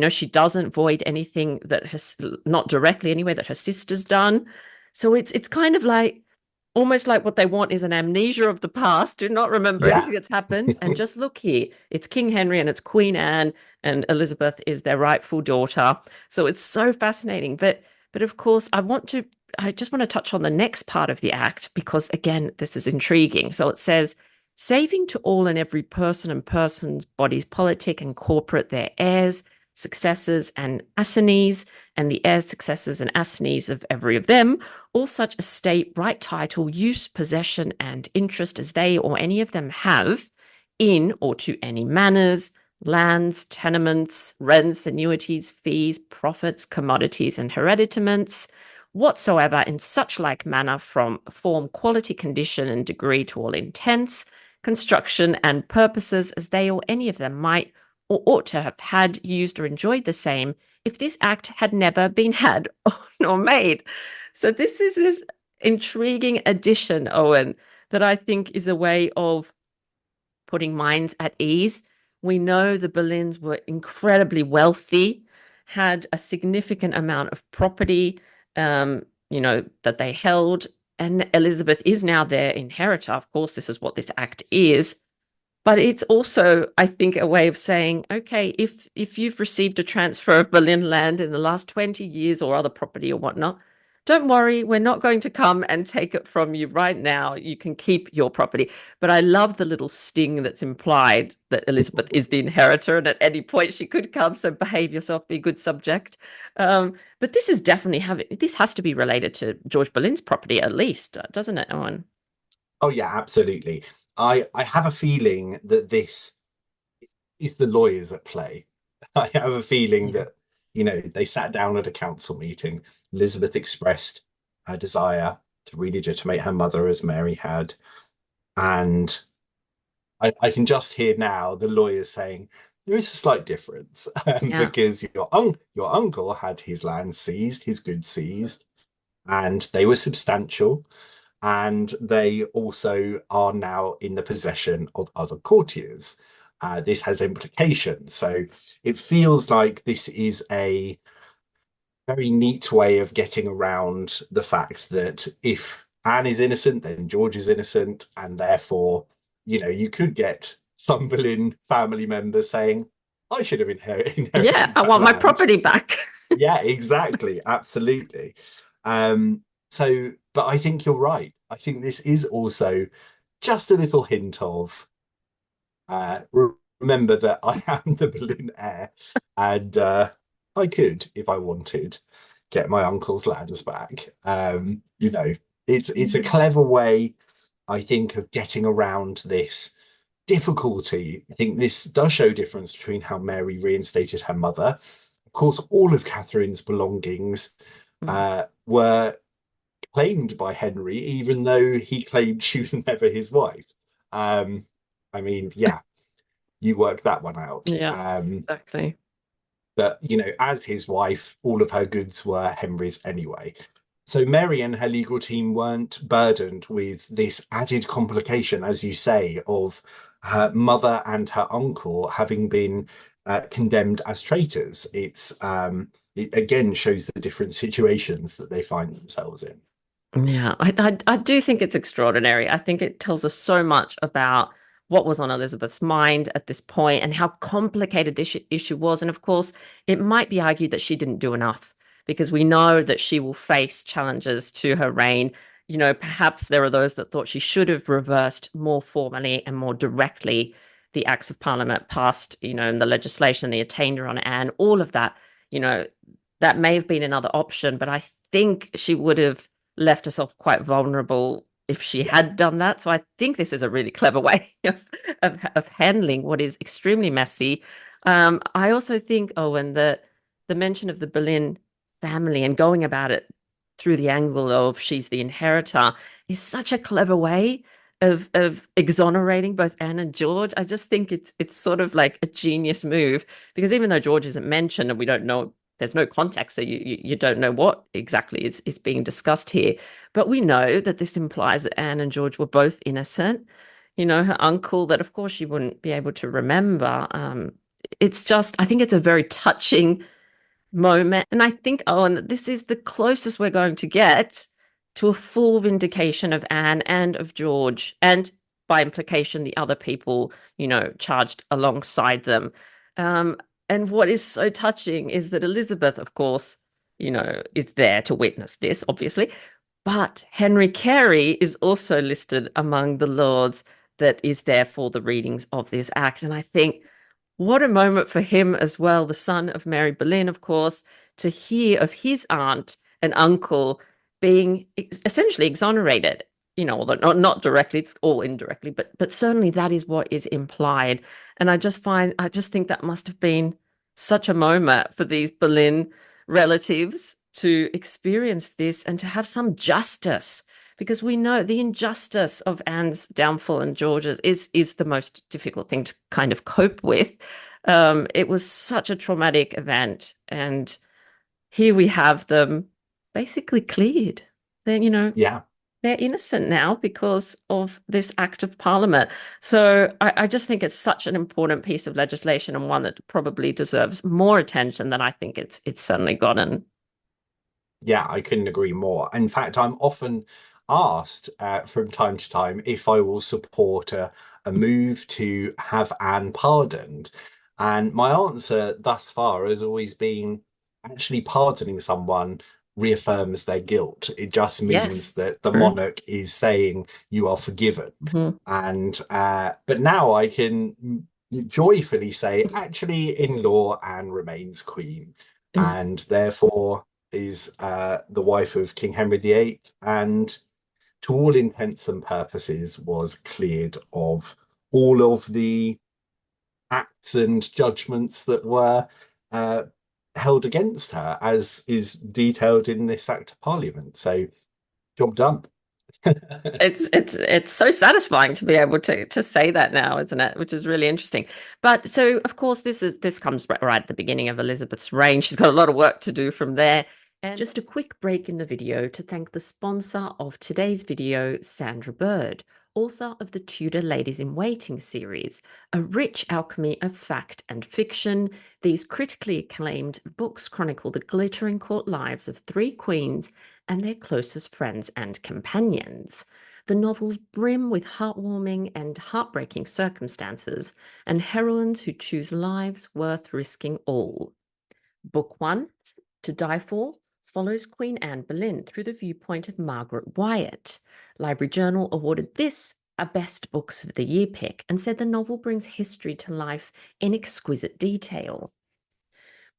She doesn't void anything that has not directly anyway that her sister's done. So it's kind of like almost like what they want is an amnesia of the past, do not remember yeah, anything that's happened, and just look here. It's King Henry and it's Queen Anne, and Elizabeth is their rightful daughter. So it's so fascinating. But of course, I just want to touch on the next part of the act because again, this is intriguing. So it says, saving to all and every person and persons, bodies, politic and corporate, their heirs, successors, and assignees, and the heirs, successors, and assignees of every of them, all such estate, right, title, use, possession, and interest as they or any of them have in or to any manors, lands, tenements, rents, annuities, fees, profits, commodities, and hereditaments, whatsoever in such like manner from form, quality, condition, and degree to all intents, construction, and purposes as they or any of them might or ought to have had, used, or enjoyed the same if this act had never been had nor made. So this is this intriguing addition, Owen, that I think is a way of putting minds at ease. We know the Boleyns were incredibly wealthy, had a significant amount of property, that they held, and Elizabeth is now their inheritor. Of course, this is what this act is. But it's also, I think, a way of saying, okay, if you've received a transfer of Boleyn land in the last 20 years or other property or whatnot, don't worry, we're not going to come and take it from you right now. You can keep your property. But I love the little sting that's implied that Elizabeth is the inheritor and at any point she could come. So behave yourself, be a good subject. But this is definitely this has to be related to George Boleyn's property at least, doesn't it, Owen? oh yeah, absolutely. I have a feeling that this is the lawyers at play. I have a feeling Yeah. that, they sat down at a council meeting. Elizabeth expressed her desire to re-legitimate her mother as Mary had. And I can just hear now the lawyers saying there is a slight difference Yeah. because your uncle had his land seized, his goods seized, and they were substantial. And they also are now in the possession of other courtiers. This has implications. So it feels like this is a very neat way of getting around the fact that if Anne is innocent, then George is innocent, and therefore, you could get some Boleyn family members saying, "I should have Yeah, inherited I that want my land." property back. Yeah, exactly, absolutely. But I think you're right. I think this is also just a little hint of remember that I am the Boleyn heir, and I could, if I wanted, get my uncle's lands back. It's a clever way, I think, of getting around this difficulty. I think this does show difference between how Mary reinstated her mother. Of course, all of Catherine's belongings were claimed by Henry, even though he claimed she was never his wife. Um, I mean, yeah, you work that one out. Yeah, exactly. But, as his wife, all of her goods were Henry's anyway. So Mary and her legal team weren't burdened with this added complication, as you say, of her mother and her uncle having been condemned as traitors. It again shows the different situations that they find themselves in. Yeah, I do think it's extraordinary. I think it tells us so much about what was on Elizabeth's mind at this point and how complicated this issue was. And of course, it might be argued that she didn't do enough because we know that she will face challenges to her reign. Perhaps there are those that thought she should have reversed more formally and more directly the Acts of Parliament passed, and the legislation, the attainder on Anne, all of that, you know, that may have been another option, but I think she would have left herself quite vulnerable if she had done that. So I think this is a really clever way of handling what is extremely messy. I also think, Owen, that the mention of the Boleyn family and going about it through the angle of she's the inheritor is such a clever way of exonerating both Anne and George. I just think it's sort of like a genius move because even though George isn't mentioned and we don't know, there's no context, so you don't know what exactly is being discussed here. But we know that this implies that Anne and George were both innocent. Her uncle, that of course she wouldn't be able to remember. It's just, I think it's a very touching moment. And I think, Owen, this is the closest we're going to get to a full vindication of Anne and of George, and by implication, the other people, charged alongside them. Um, and what is so touching is that Elizabeth, of course, is there to witness this, obviously. But Henry Carey is also listed among the lords that is there for the readings of this act. And I think what a moment for him as well, the son of Mary Boleyn, of course, to hear of his aunt and uncle being essentially exonerated. Although not directly, it's all indirectly, but certainly that is what is implied. And I just think that must have been such a moment for these Boleyn relatives to experience this and to have some justice, because we know the injustice of Anne's downfall and George's is the most difficult thing to kind of cope with. It was such a traumatic event, and here we have them basically cleared. Then Yeah. they're innocent now because of this act of parliament. So I just think it's such an important piece of legislation and one that probably deserves more attention than I think it's certainly gotten. Yeah, I couldn't agree more. In fact, I'm often asked from time to time if I will support a move to have Anne pardoned. And my answer thus far has always been actually pardoning someone reaffirms their guilt. It just means Yes, that the true. monarch is saying you are forgiven. Mhm. And but now I can joyfully say, actually, in law, Anne remains queen, Yeah. and therefore is the wife of King Henry VIII, and to all intents and purposes was cleared of all of the acts and judgments that were uh, held against her, as is detailed in this Act of Parliament. So, job done. It's so satisfying to be able to say that now, isn't it? Which is really interesting. But so of course this comes right at the beginning of Elizabeth's reign. She's got a lot of work to do from there. And just a quick break in the video to thank the sponsor of today's video, Sandra Bird, author of the Tudor Ladies in Waiting series, a rich alchemy of fact and fiction. These critically acclaimed books chronicle the glittering court lives of three queens and their closest friends and companions. The novels brim with heartwarming and heartbreaking circumstances and heroines who choose lives worth risking all. Book 1, To Die For, follows Queen Anne Boleyn through the viewpoint of Margaret Wyatt. Library Journal awarded this a Best Books of the Year pick and said the novel brings history to life in exquisite detail.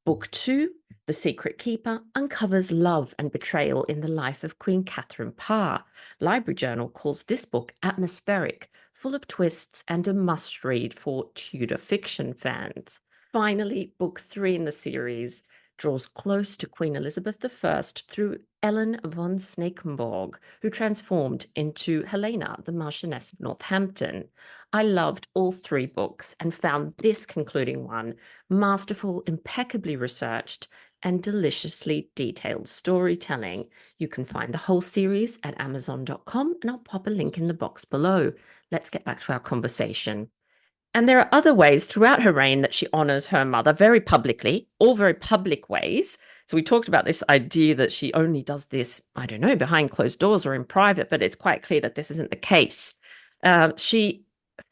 Book 2, The Secret Keeper, uncovers love and betrayal in the life of Queen Catherine Parr. Library Journal calls this book atmospheric, full of twists, and a must-read for Tudor fiction fans. Finally, Book 3 in the series draws close to Queen Elizabeth I through Ellen von Snakenborg, who transformed into Helena, the Marchioness of Northampton. I loved all three books and found this concluding one masterful, impeccably researched, and deliciously detailed storytelling. You can find the whole series at Amazon.com, and I'll pop a link in the box below. Let's get back to our conversation. And there are other ways throughout her reign that she honors her mother very publicly, all very public ways. So we talked about this idea that she only does this, I don't know, behind closed doors or in private, but it's quite clear that this isn't the case. She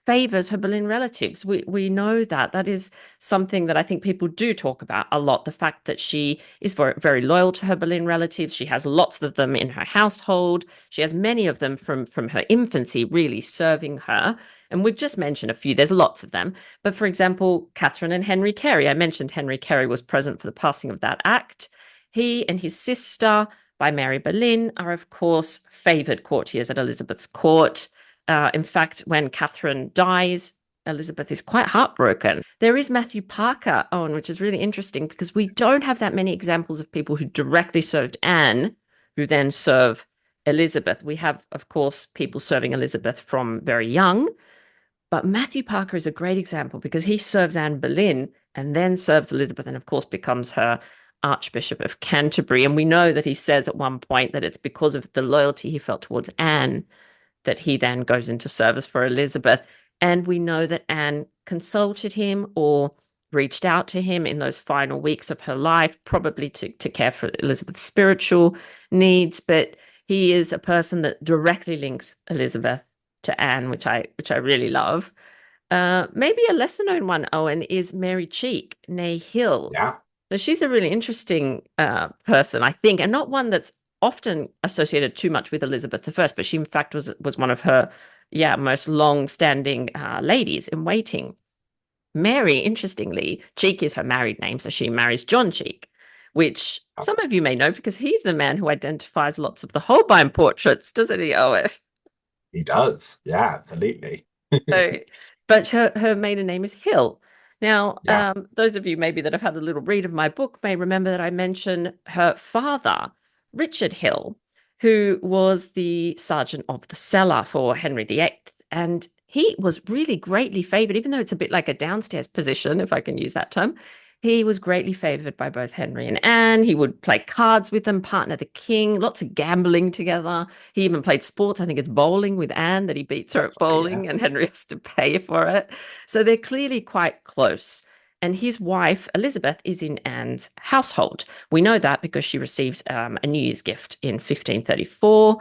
favors her Boleyn relatives. We know that. That is something that I think people do talk about a lot. The fact that she is very, very loyal to her Boleyn relatives. She has lots of them in her household. She has many of them from her infancy really serving her. And we've just mentioned a few. There's lots of them. But for example, Catherine and Henry Carey. I mentioned Henry Carey was present for the passing of that act. He and his sister, by Mary Boleyn, are of course favored courtiers at Elizabeth's court. In fact, when Catherine dies, Elizabeth is quite heartbroken. There is Matthew Parker, Owen, which is really interesting because we don't have that many examples of people who directly served Anne, who then serve Elizabeth. We have, of course, people serving Elizabeth from very young, but Matthew Parker is a great example because he serves Anne Boleyn and then serves Elizabeth and, of course, becomes her Archbishop of Canterbury. And we know that he says at one point that it's because of the loyalty he felt towards Anne that he then goes into service for Elizabeth. And we know that Anne consulted him or reached out to him in those final weeks of her life, probably to care for Elizabeth's spiritual needs. But he is a person that directly links Elizabeth to Anne, which I really love. Maybe a lesser known one, Owen, is Mary Cheek, née Hill. Yeah. So she's a really interesting person, I think, and not one that's often associated too much with Elizabeth I, but she in fact was one of her most long-standing ladies in waiting. Mary, interestingly, Cheek is her married name, so she marries John Cheek, which some of you may know because he's the man who identifies lots of the Holbein portraits, doesn't he, Owen? He does. Yeah, absolutely. So, but her maiden name is Hill. Now, Yeah. those of you maybe that have had a little read of my book may remember that I mentioned her father, Richard Hill, who was the sergeant of the cellar for Henry VIII. And he was really greatly favored, even though it's a bit like a downstairs position, if I can use that term. He was greatly favored by both Henry and Anne. He would play cards with them, partner the king, lots of gambling together. He even played sports. I think it's bowling with Anne that he beats her at bowling, and Henry has to pay for it. So they're clearly quite close. And his wife, Elizabeth, is in Anne's household. We know that because she receives a New Year's gift in 1534.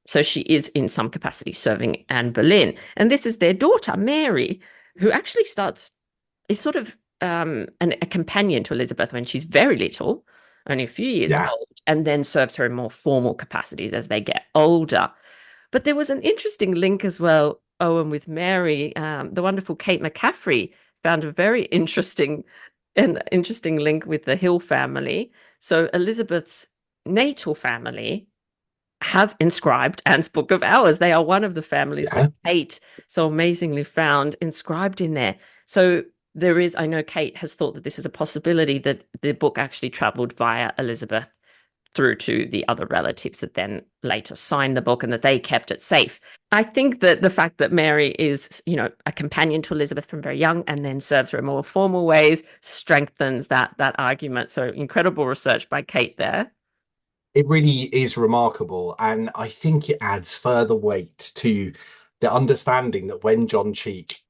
So she is in some capacity serving Anne Boleyn. And this is their daughter, Mary, who actually is sort of a companion to Elizabeth when she's very little, only a few years old, and then serves her in more formal capacities as they get older. But there was an interesting link as well, Owen, with Mary. The wonderful Kate McCaffrey found a very interesting link with the Hill family. So Elizabeth's natal family have inscribed Anne's Book of Hours. They are one of the families that Kate so amazingly found inscribed in there. So there is, I know Kate has thought that this is a possibility that the book actually travelled via Elizabeth through to the other relatives that then later signed the book and that they kept it safe. I think that the fact that Mary is, a companion to Elizabeth from very young and then serves her in more formal ways strengthens that argument. So incredible research by Kate there. It really is remarkable, and I think it adds further weight to the understanding that when John Cheek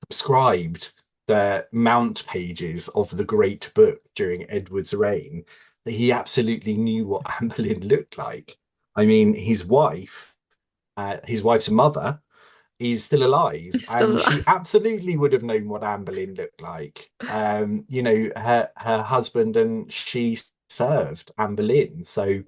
subscribed the mount pages of the Great Book during Edward's reign, that he absolutely knew what Anne Boleyn looked like. I mean, his wife's mother is still alive, She's and still she absolutely would have known what Anne Boleyn looked like. Her husband and she served Anne Boleyn, so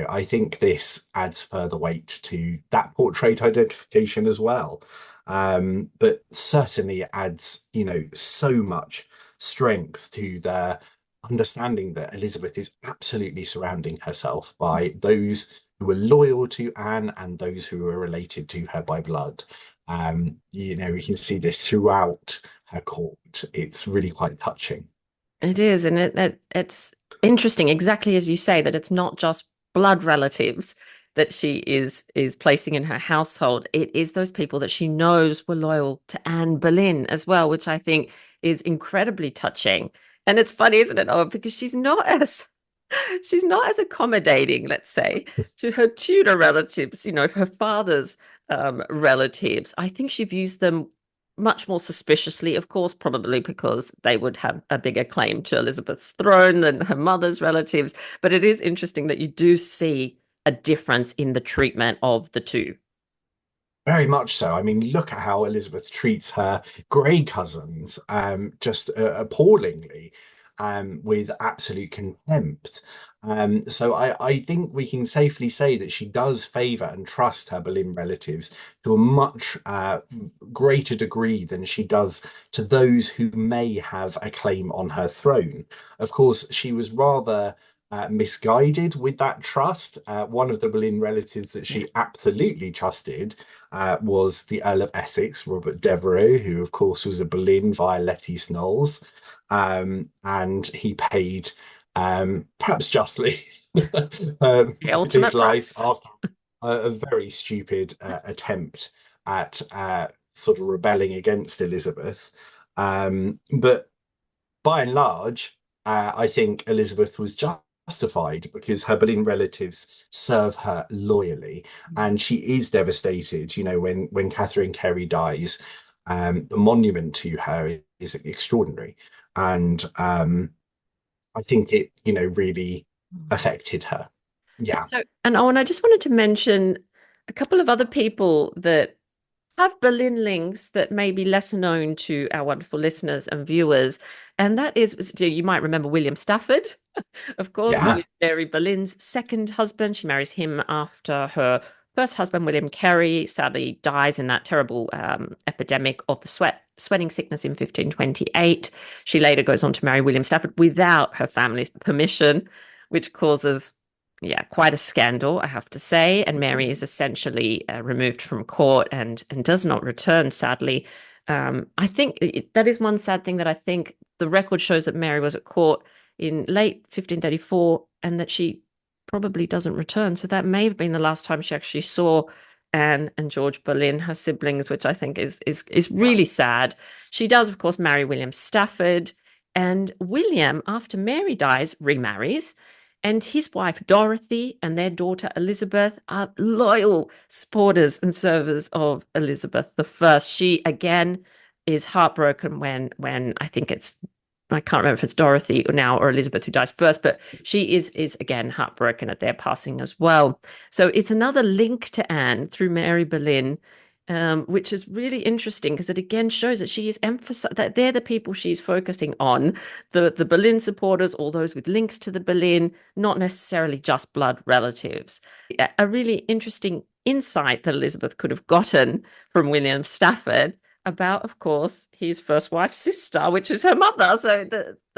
I think this adds further weight to that portrait identification as well. But certainly it adds, so much strength to the understanding that Elizabeth is absolutely surrounding herself by those who were loyal to Anne and those who were related to her by blood. We can see this throughout her court. It's really quite touching. It is, and it's interesting, exactly as you say, that it's not just blood relatives that she is placing in her household. It is those people that she knows were loyal to Anne Boleyn as well, which I think is incredibly touching. And it's funny, isn't it? Oh, because she's not as accommodating, let's say, to her Tudor relatives, her father's relatives. I think she views them much more suspiciously, of course, probably because they would have a bigger claim to Elizabeth's throne than her mother's relatives. But it is interesting that you do see a difference in the treatment of the two. Very much so. I mean, look at how Elizabeth treats her grey cousins, just appallingly, with absolute contempt. So I think we can safely say that she does favour and trust her Boleyn relatives to a much greater degree than she does to those who may have a claim on her throne. Of course, she was rather misguided with that trust. One of the Boleyn relatives that Yeah. she absolutely trusted was the Earl of Essex, Robert Devereux, who, of course, was a Boleyn via Letty Snolls. And he paid, perhaps justly, The his ultimate life price. after a very stupid attempt at sort of rebelling against Elizabeth. But by and large, I think Elizabeth was justified because her Boleyn relatives serve her loyally, and she is devastated. When Catherine Carey dies, the monument to her is extraordinary, and I think it, really affected her. Yeah, And Owen, I just wanted to mention a couple of other people that have Berlin links that may be lesser known to our wonderful listeners and viewers. And that is, you might remember William Stafford, of course, who yeah, is Mary Boleyn's second husband. She marries him after her first husband, William Carey, sadly dies in that terrible epidemic of the sweating sickness in 1528. She later goes on to marry William Stafford without her family's permission, which causes quite a scandal, I have to say. And Mary is essentially removed from court and does not return, sadly. I think that is one sad thing that I think the record shows that Mary was at court in late 1534 and that she probably doesn't return. So that may have been the last time she actually saw Anne and George Boleyn, her siblings, which I think is yeah. really sad. She does, of course, marry William Stafford. And William, after Mary dies, remarries. And his wife Dorothy and their daughter Elizabeth are loyal supporters and servers of Elizabeth I. She again is heartbroken when I can't remember if it's Dorothy now or Elizabeth who dies first, but she is again heartbroken at their passing as well. So it's another link to Anne through Mary Boleyn, which is really interesting because it again shows that she is emphasized that they're the people she's focusing on, the Boleyn supporters, all those with links to the Boleyn, not necessarily just blood relatives. A really interesting insight that Elizabeth could have gotten from William Stafford about, of course, his first wife's sister, which is her mother. So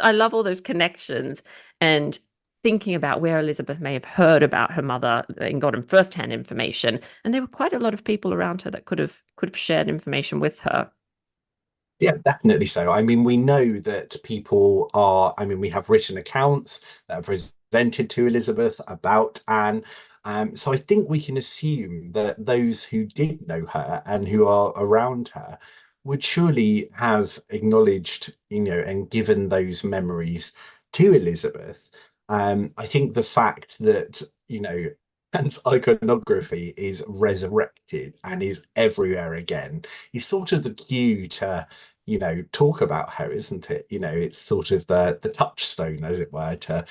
I love all those connections and thinking about where Elizabeth may have heard about her mother and gotten first-hand information. And there were quite a lot of people around her that could have shared information with her. Yeah, definitely so. I mean, we know that people are, I mean, we have written accounts that are presented to Elizabeth about Anne. So I think we can assume that those who did know her and who are around her would surely have acknowledged, and given those memories to Elizabeth. I think the fact that, Anne's iconography is resurrected and is everywhere again is sort of the cue to talk about her, isn't it? It's sort of the touchstone, as it were, to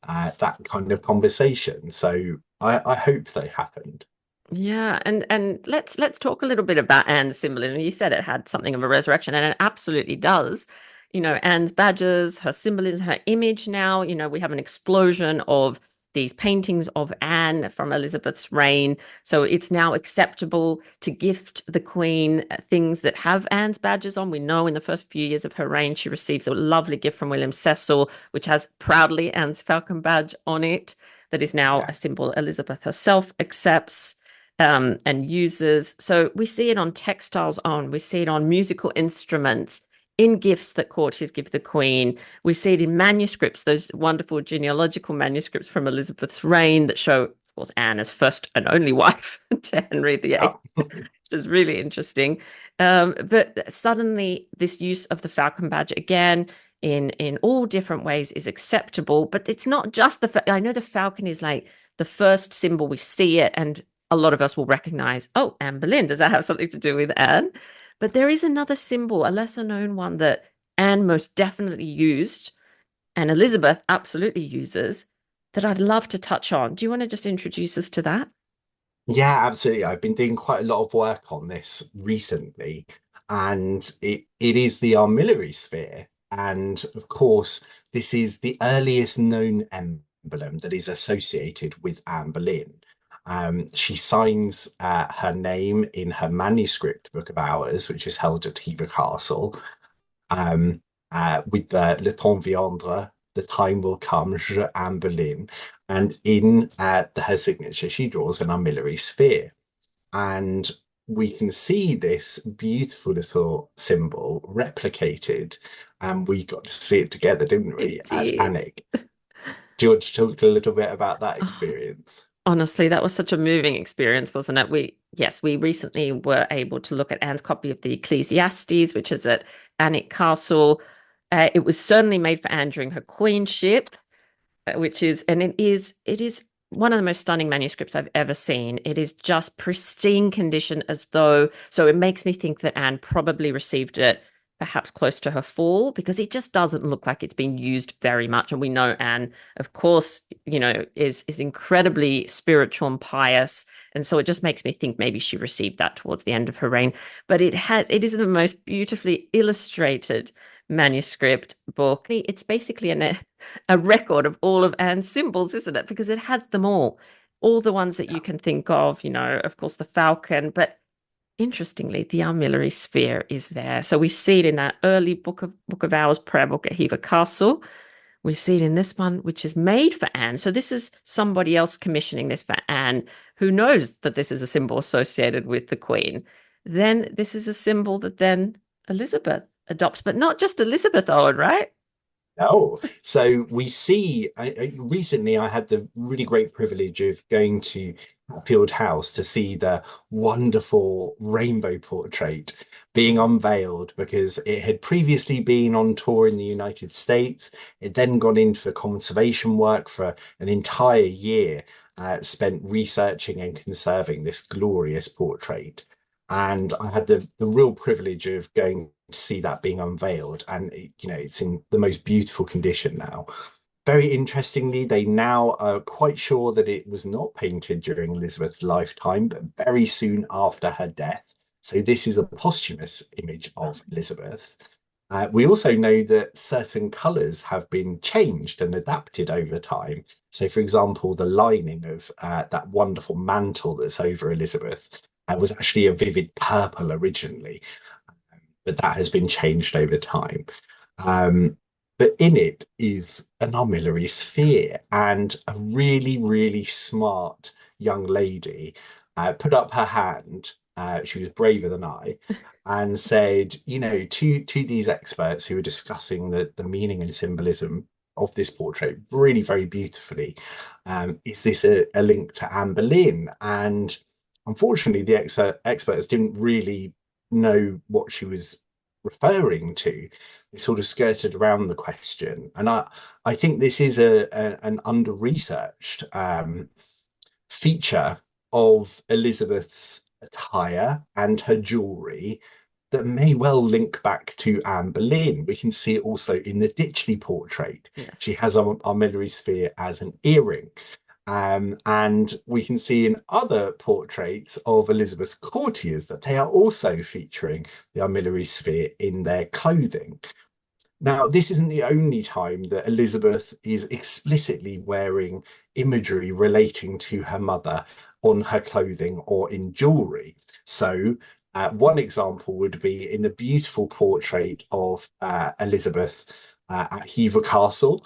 that kind of conversation. So I hope they happened. Yeah, and let's talk a little bit about Anne's symbolism. You said it had something of a resurrection, and it absolutely does. Anne's badges, her symbolism, her image now, we have an explosion of these paintings of Anne from Elizabeth's reign. So it's now acceptable to gift the Queen things that have Anne's badges on. We know in the first few years of her reign, she receives a lovely gift from William Cecil, which has proudly Anne's falcon badge on it. That is now Yeah. a symbol Elizabeth herself accepts and uses. So we see it on textiles we see it on musical instruments, in gifts that courtiers give the Queen. We see it in manuscripts, those wonderful genealogical manuscripts from Elizabeth's reign that show, of course, Anne as first and only wife to Henry VIII, Yeah. which is really interesting. But suddenly, this use of the falcon badge again in all different ways is acceptable. But it's not just I know the falcon is like the first symbol we see it, and a lot of us will recognize, oh, Anne Boleyn. Does that have something to do with Anne? But there is another symbol, a lesser known one that Anne most definitely used, and Elizabeth absolutely uses, that I'd love to touch on. Do you want to just introduce us to that? Yeah, absolutely. I've been doing quite a lot of work on this recently, and it is the armillary sphere. And of course, this is the earliest known emblem that is associated with Anne Boleyn. She signs her name in her manuscript Book of Hours, which is held at Hever Castle, um, with Le Temps viendra, the time will come, Je Anne Boleyn. And in her signature, she draws an armillary sphere. And we can see this beautiful little symbol replicated. And we got to see it together, didn't we, It at did. Annick? Do you want to talk a little bit about that Oh, experience? honestly, that was such a moving experience, wasn't it? Yes, we recently were able to look at Anne's copy of the Ecclesiastes, which is at Alnwick Castle. It was certainly made for Anne during her queenship, which is, and it is one of the most stunning manuscripts I've ever seen. It is just pristine condition, as though, so it makes me think that Anne probably received it perhaps close to her fall, because it just doesn't look like it's been used very much. And we know Anne, of course, is incredibly spiritual and pious. And so it just makes me think maybe she received that towards the end of her reign. But it is the most beautifully illustrated manuscript book. It's basically a record of all of Anne's symbols, isn't it? Because it has them all the ones that you can think of, of course, the falcon, but interestingly, the armillary sphere is there. So we see it in that early Book of Hours prayer book at Hever Castle. We see it in this one, which is made for Anne. So this is somebody else commissioning this for Anne, who knows that this is a symbol associated with the Queen. Then this is a symbol that then Elizabeth adopts, but not just Elizabeth, Owen, right? No. So we see, recently I had the really great privilege of going to Hatfield House to see the wonderful rainbow portrait being unveiled because it had previously been on tour in the United States. It then gone in for conservation work for an entire year, spent researching and conserving this glorious portrait. And I had the real privilege of going to see that being unveiled, and it's in the most beautiful condition now. Very interestingly, they now are quite sure that it was not painted during Elizabeth's lifetime, but very soon after her death. So this is a posthumous image of Elizabeth. We also know that certain colours have been changed and adapted over time. So, for example, the lining of that wonderful mantle that's over Elizabeth was actually a vivid purple originally, but that has been changed over time. Um, but in it is an armillary sphere, and a really, really smart young lady put up her hand She was braver than I, and said, to these experts who were discussing the meaning and symbolism of this portrait really very beautifully, is this a link to Anne Boleyn? And unfortunately, the experts didn't really know what she was referring to. They sort of skirted around the question, and I think this is an under researched feature of Elizabeth's attire and her jewellery that may well link back to Anne Boleyn. We can see it also in the Ditchley portrait. She Yes. has our armillary sphere as an earring. And we can see in other portraits of Elizabeth's courtiers that they are also featuring the armillary sphere in their clothing. Now, this isn't the only time that Elizabeth is explicitly wearing imagery relating to her mother on her clothing or in jewellery. So, one example would be in the beautiful portrait of Elizabeth at Hever Castle.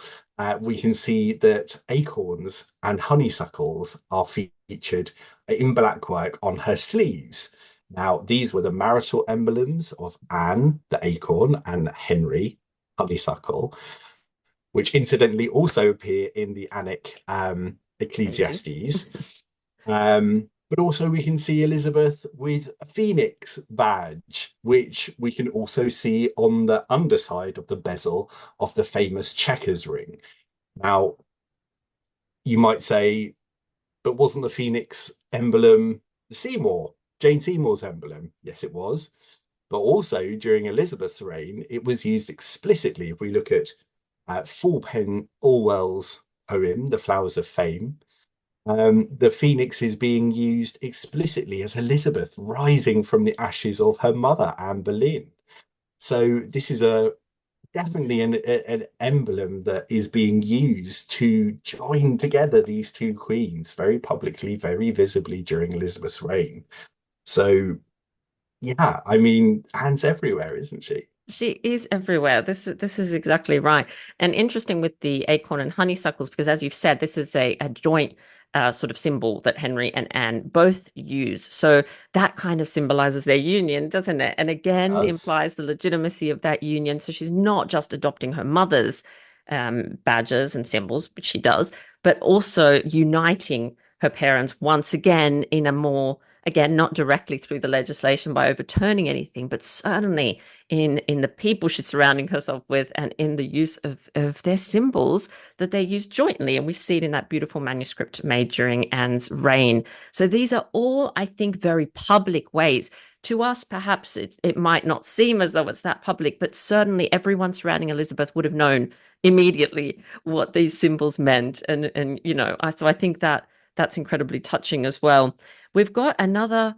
We can see that acorns and honeysuckles are featured in black work on her sleeves. Now, these were the marital emblems of Anne, the acorn, and Henry, honeysuckle, which incidentally also appear in the Annick Thank you. Ecclesiastes. But also we can see Elizabeth with a phoenix badge, which we can also see on the underside of the bezel of the famous Chequers ring. Now, you might say, but wasn't the phoenix emblem Jane Seymour's emblem? Yes, it was. But also during Elizabeth's reign, it was used explicitly. If we look at Fulpen Orwell's poem, The Flowers of Fame, the phoenix is being used explicitly as Elizabeth rising from the ashes of her mother, Anne Boleyn. So this is definitely an emblem that is being used to join together these two queens very publicly, very visibly during Elizabeth's reign. So yeah, I mean, Anne's everywhere, isn't she? She is everywhere. This is exactly right. And interesting with the acorn and honeysuckles, because as you've said, this is a joint sort of symbol that Henry and Anne both use. So that kind of symbolizes their union, doesn't it? And again, Does. implies the legitimacy of that union. So she's not just adopting her mother's badges and symbols, which she does, but also uniting her parents once again in a more, again, not directly through the legislation by overturning anything, but certainly in the people she's surrounding herself with and in the use of their symbols that they use jointly. And we see it in that beautiful manuscript made during Anne's reign. So these are all, I think, very public ways. To us, perhaps it might not seem as though it's that public, but certainly everyone surrounding Elizabeth would have known immediately what these symbols meant. And so I think that's incredibly touching as well. We've got another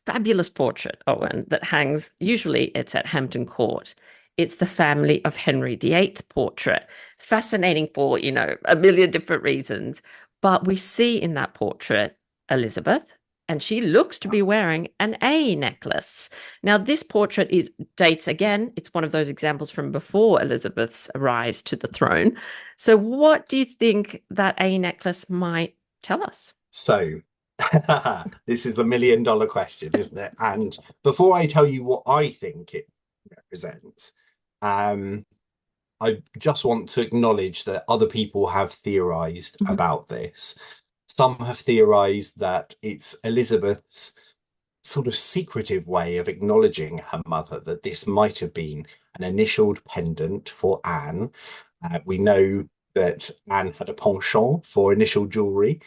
fabulous portrait, Owen, that hangs. Usually it's at Hampton Court. It's the family of Henry VIII portrait. Fascinating for, a million different reasons. But we see in that portrait Elizabeth, and she looks to be wearing an A necklace. Now, this portrait dates again. It's one of those examples from before Elizabeth's rise to the throne. So, what do you think that A necklace might tell us? So this is the $1 million question, isn't it? And before I tell you what I think it represents, um, I just want to acknowledge that other people have theorized Mhm. about this. Some have theorized that it's Elizabeth's sort of secretive way of acknowledging her mother, that this might have been an initialed pendant for Anne. We know that Anne had a penchant for initial jewellery.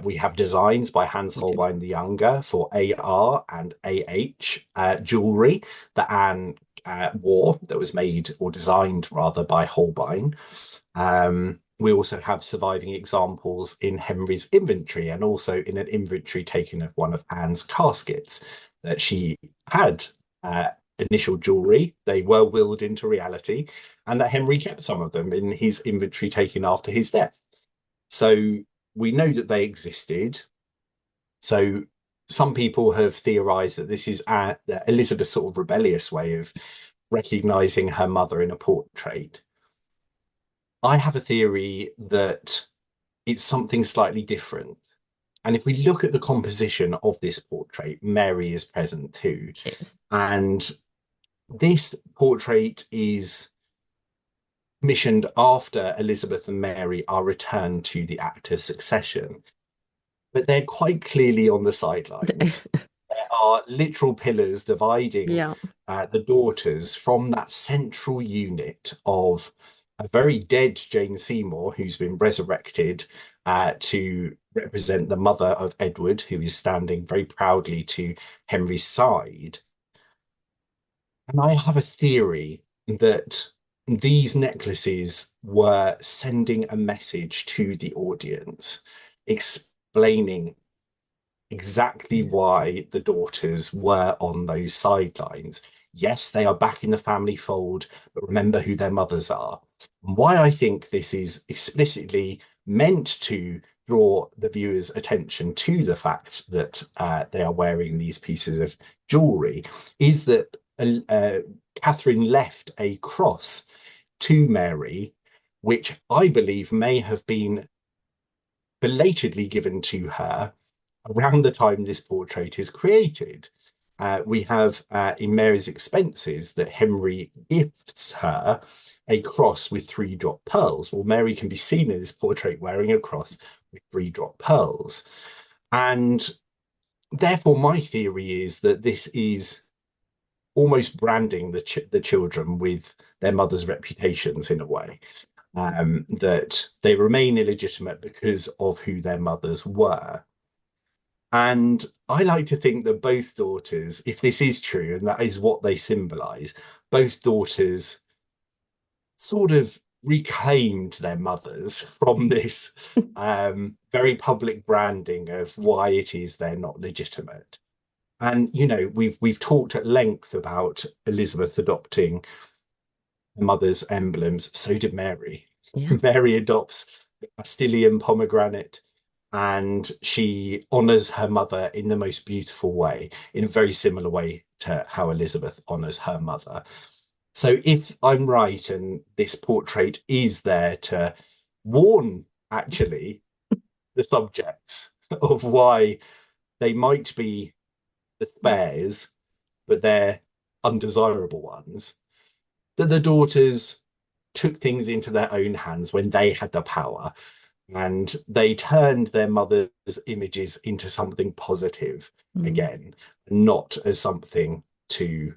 We have designs by Hans We do. Holbein the Younger for AR and AH jewellery that Anne wore, that was made or designed rather by Holbein. We also have surviving examples in Henry's inventory and also in an inventory taken of one of Anne's caskets that she had initial jewellery. They were willed into reality, and that Henry kept some of them in his inventory taken after his death. So we know that they existed. So some people have theorized that this is Elizabeth's sort of rebellious way of recognizing her mother in a portrait. I have a theory that it's something slightly different. And if we look at the composition of this portrait, Mary is present too. Cheers. And this portrait is commissioned after Elizabeth and Mary are returned to the active succession, but they're quite clearly on the sidelines. There are literal pillars dividing Yeah. the daughters from that central unit of a very dead Jane Seymour, who's been resurrected to represent the mother of Edward, who is standing very proudly to Henry's side. And I have a theory that these necklaces were sending a message to the audience, explaining exactly Yeah. why the daughters were on those sidelines. Yes, they are back in the family fold, but remember who their mothers are. And why I think this is explicitly meant to draw the viewer's attention to the fact that they are wearing these pieces of jewelry is that Catherine left a cross to Mary, which I believe may have been belatedly given to her around the time this portrait is created. We have in Mary's expenses that Henry gifts her a cross with 3-drop pearls. Well, Mary can be seen in this portrait wearing a cross with 3-drop pearls. And therefore, my theory is that this is almost branding the children with their mother's reputations in a way. That they remain illegitimate because of who their mothers were. And I like to think that both daughters, if this is true, and that is what they symbolize, both daughters sort of reclaimed their mothers from this very public branding of why it is they're not legitimate. And you know, we've talked at length about Elizabeth adopting her mother's emblems. So did Mary. Yeah. Mary adopts the Castilian pomegranate, and she honors her mother in the most beautiful way, in a very similar way to how Elizabeth honors her mother. So if I'm right, and this portrait is there to warn actually the subjects of why they might be the spares, but they're undesirable ones, that the daughters took things into their own hands when they had the power, and they turned their mother's images into something positive Mm. again, not as something to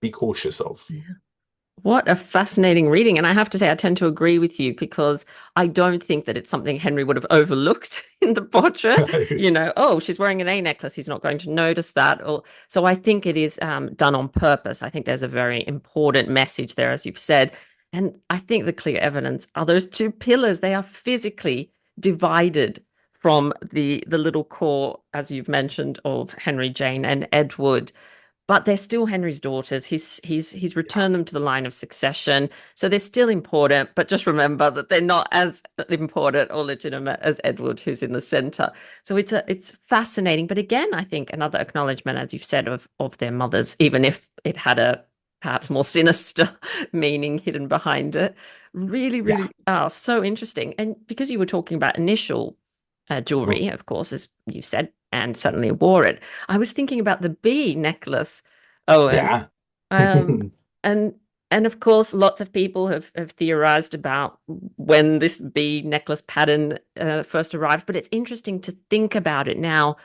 be cautious of. Yeah. What a fascinating reading. And I have to say, I tend to agree with you because I don't think that it's something Henry would have overlooked in the portrait. You know, oh, she's wearing an A necklace. He's not going to notice that. Or, so I think it is done on purpose. I think there's a very important message there, as you've said. And I think the clear evidence are those two pillars. They are physically divided from the little core, as you've mentioned, of Henry, Jane, and Edward, but they're still Henry's daughters. He's Yeah, returned them to the line of succession. So they're still important, but just remember that they're not as important or legitimate as Edward, who's in the center. So it's fascinating. But again, I think another acknowledgement, as you've said, of their mothers, even if it had a perhaps more sinister meaning hidden behind it. Really, yeah, really so interesting. And because you were talking about initial jewelry, of course, as you said, and certainly wore it. I was thinking about the bee necklace, Owen. yeah. Um, and and of course, lots of people have theorized about when this bee necklace pattern first arrived. But it's interesting to think about it now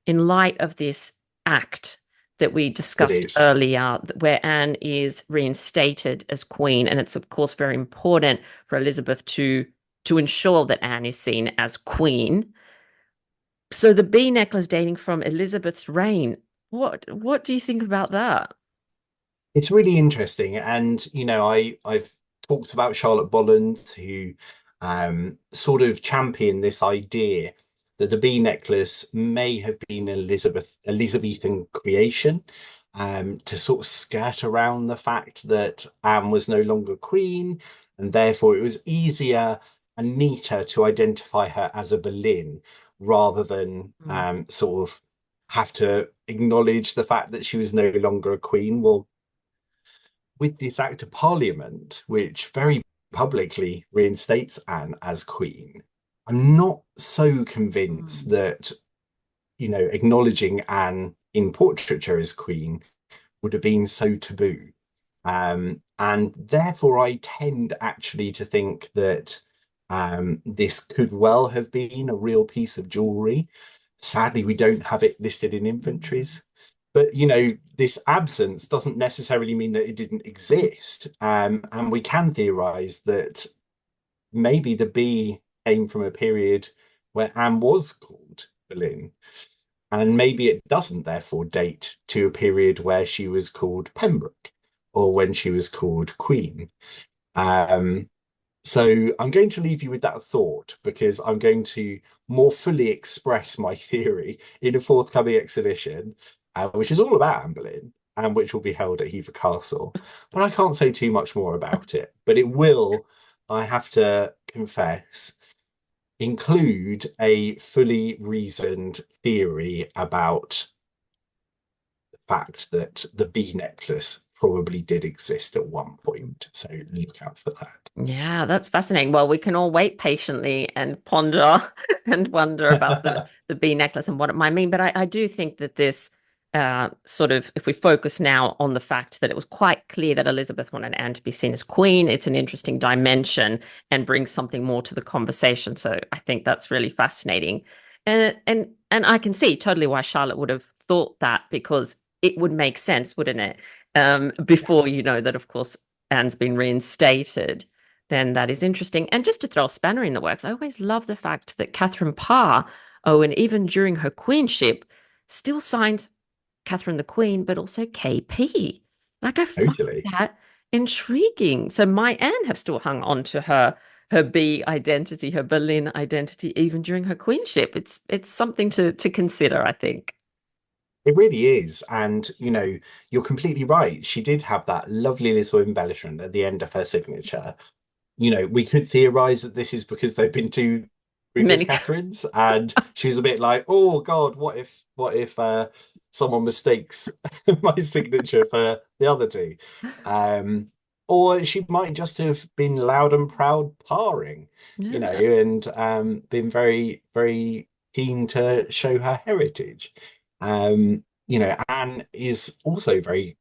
in light of this act that we It discussed is. earlier, where Anne is reinstated as queen, and it's of course very important for Elizabeth to ensure that Anne is seen as queen. So the bee necklace dating from Elizabeth's reign. What do you think about that? It's really interesting. And, you know, I've talked about Charlotte Bolland, who sort of championed this idea that the bee necklace may have been Elizabethan creation, to sort of skirt around the fact that Anne was no longer queen, and therefore it was easier and neater to identify her as a Boleyn rather than Mm. sort of have to acknowledge the fact that she was no longer a queen. Well, with this act of parliament, which very publicly reinstates Anne as queen, I'm not so convinced Mm. that, acknowledging Anne in portraiture as queen would have been so taboo. And therefore, I tend actually to think that this could well have been a real piece of jewelry. Sadly, we don't have it listed in Mm. inventories. But, this absence doesn't necessarily mean that it didn't exist. And we can theorize that maybe the B came from a period where Anne was called Boleyn. And maybe it doesn't therefore date to a period where she was called Pembroke or when she was called Queen. Um, so I'm going to leave you with that thought because I'm going to more fully express my theory in a forthcoming exhibition, which is all about Anne Boleyn and which will be held at Hever Castle. But I can't say too much more about it. But it will, I have to confess, include a fully reasoned theory about the fact that the bee necklace probably did exist at one point. So look out for that. Yeah, that's fascinating. Well, we can all wait patiently and ponder and wonder about the bee necklace and what it might mean. But I do think that this sort of, if we focus now on the fact that it was quite clear that Elizabeth wanted Anne to be seen as queen, it's an interesting dimension and brings something more to the conversation. So I think that's really fascinating. And I can see totally why Charlotte would have thought that because it would make sense, wouldn't it? Before you know that, of course, Anne's been reinstated, then that is interesting. And just to throw a spanner in the works, I always love the fact that Catherine Parr, oh, and even during her queenship, still signed Catherine the Queen, but also KP. Like I find Totally. that intriguing. So my Anne have still hung on to her B identity, her Berlin identity, even during her queenship. It's something to consider, I think. It really is. And, you're completely right. She did have that lovely little embellishment at the end of her signature. We could theorize that this is because they've been two previous Many. Catherines, and she was a bit like, "Oh God, what if someone mistakes my signature for the other two?" Um, or she might just have been loud and proud parring, Yeah. and been very, very keen to show her heritage. Anne is also very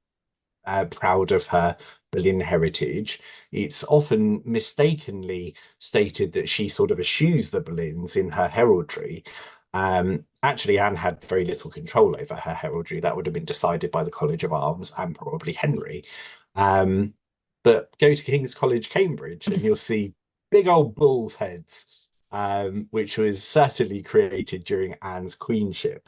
proud of her Berlin heritage. It's often mistakenly stated that she sort of eschews the Berlins in her heraldry. Actually, Anne had very little control over her heraldry. That would have been decided by the College of Arms and probably Henry. Um, but go to King's College, Cambridge, and you'll see big old bull's heads, which was certainly created during Anne's queenship.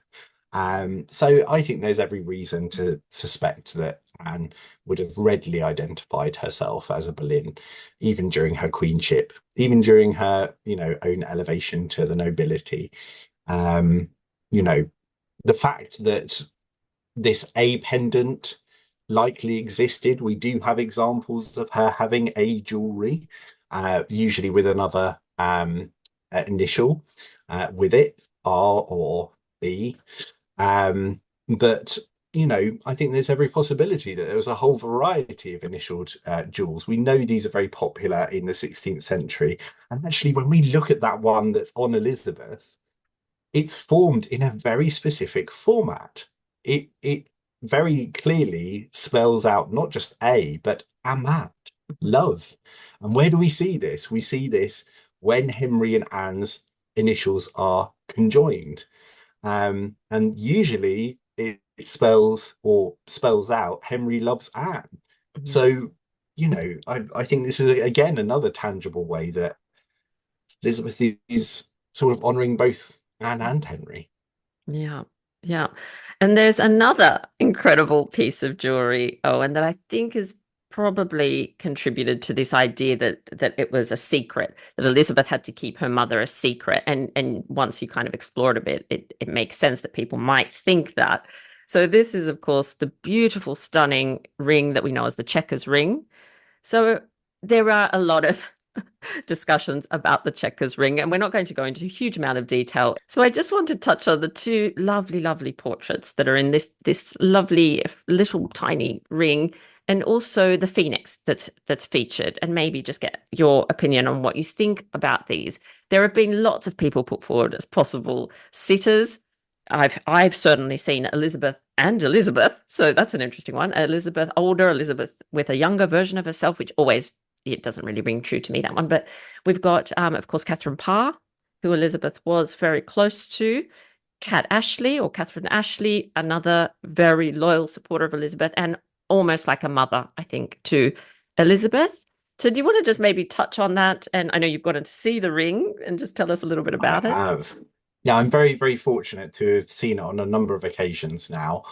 So I think there's every reason to suspect that Anne would have readily identified herself as a Boleyn, even during her queenship, even during her, own elevation to the nobility. Um, you know, the fact that this A pendant likely existed, we do have examples of her having a jewelry, usually with another initial with it, R or B. But I think there's every possibility that there was a whole variety of initialed jewels. We know these are very popular in the 16th century. And actually, when we look at that one that's on Elizabeth, it's formed in a very specific format. It very clearly spells out not just A, but amat, love. And where do we see this? We see this when Henry and Anne's initials are conjoined. And usually it spells out Henry loves Anne. So, I think this is again another tangible way that Elizabeth is sort of honoring both Anne and Henry. Yeah, yeah. And there's another incredible piece of jewelry, Owen, that I think has probably contributed to this idea that it was a secret, that Elizabeth had to keep her mother a secret. And once you kind of explore it a bit, it makes sense that people might think that. So this is, of course, the beautiful, stunning ring that we know as the Chequers ring. So there are a lot of discussions about the Chequers ring, and we're not going to go into a huge amount of detail. So I just want to touch on the two lovely, lovely portraits that are in this lovely little tiny ring. and also the phoenix that's featured, and maybe just get your opinion on what you think about these. There have been lots of people put forward as possible sitters. I've certainly seen Elizabeth and Elizabeth, so that's an interesting one. Elizabeth, older Elizabeth with a younger version of herself, which always, it doesn't really ring true to me, that one. But we've got, of course, Catherine Parr, who Elizabeth was very close to. Cat Ashley, or Catherine Ashley, another very loyal supporter of Elizabeth, and almost like a mother, I think, to Elizabeth. So do you want to just maybe touch on that? And I know you've gotten to see the ring, and just tell us a little bit I about it. have. Yeah, I'm very, very fortunate to have seen it on a number of occasions now,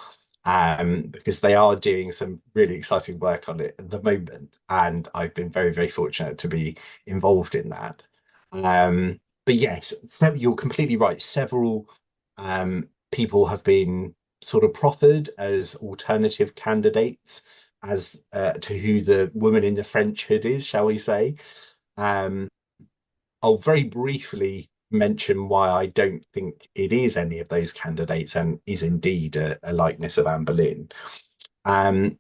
because they are doing some really exciting work on it at the moment, and I've been very, very fortunate to be involved in that. But yes, so you're completely right. Several people have been sort of proffered as alternative candidates as to who the woman in the French hood is, shall we say. Um, I'll very briefly mention why I don't think it is any of those candidates and is indeed a likeness of Anne Boleyn. Um,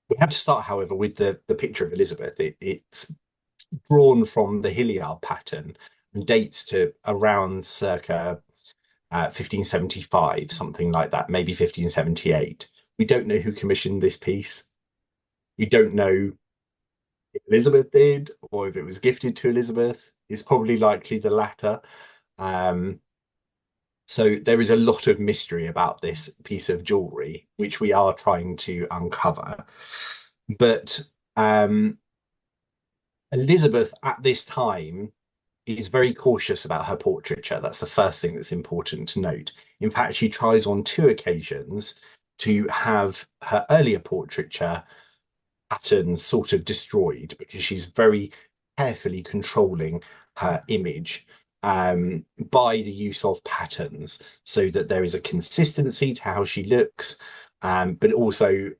we have to start, however, with the picture of Elizabeth. It's drawn from the Hilliard pattern and dates to around circa 1575, something like that, maybe 1578. We don't know who commissioned this piece. We don't know if Elizabeth did or if it was gifted to Elizabeth. It's probably likely the latter. Um, so there is a lot of mystery about this piece of jewelry, which we are trying to uncover. But Elizabeth at this time is very cautious about her portraiture. That's the first thing that's important to note. In fact, she tries on two occasions to have her earlier portraiture patterns sort of destroyed because she's very carefully controlling her image by the use of patterns so that there is a consistency to how she looks, but also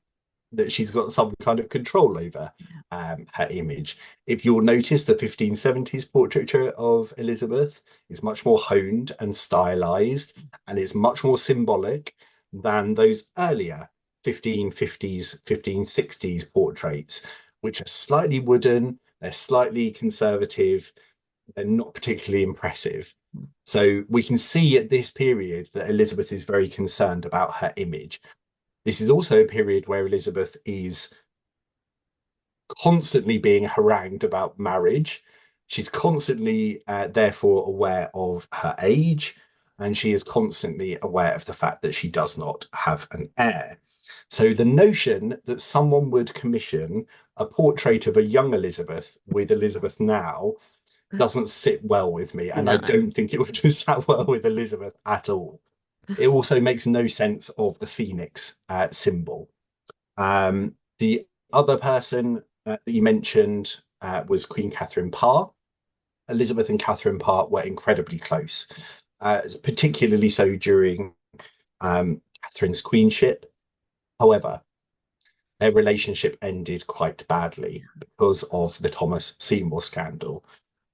that she's got some kind of control over her image. If you'll notice, the 1570s portraiture of Elizabeth is much more honed and stylized and is much more symbolic than those earlier 1550s, 1560s portraits, which are slightly wooden, they're slightly conservative, they're not particularly impressive. So we can see at this period that Elizabeth is very concerned about her image. This is also a period where Elizabeth is constantly being harangued about marriage. She's constantly, therefore, aware of her age, and she is constantly aware of the fact that she does not have an heir. So the notion that someone would commission a portrait of a young Elizabeth with Elizabeth now doesn't sit well with me, and I No. don't think it would have sat well with Elizabeth at all. It also makes no sense of the phoenix symbol. The other person that you mentioned was Queen Catherine Parr. Elizabeth and Catherine Parr were incredibly close, particularly so during Catherine's queenship. However, their relationship ended quite badly because of the Thomas Seymour scandal.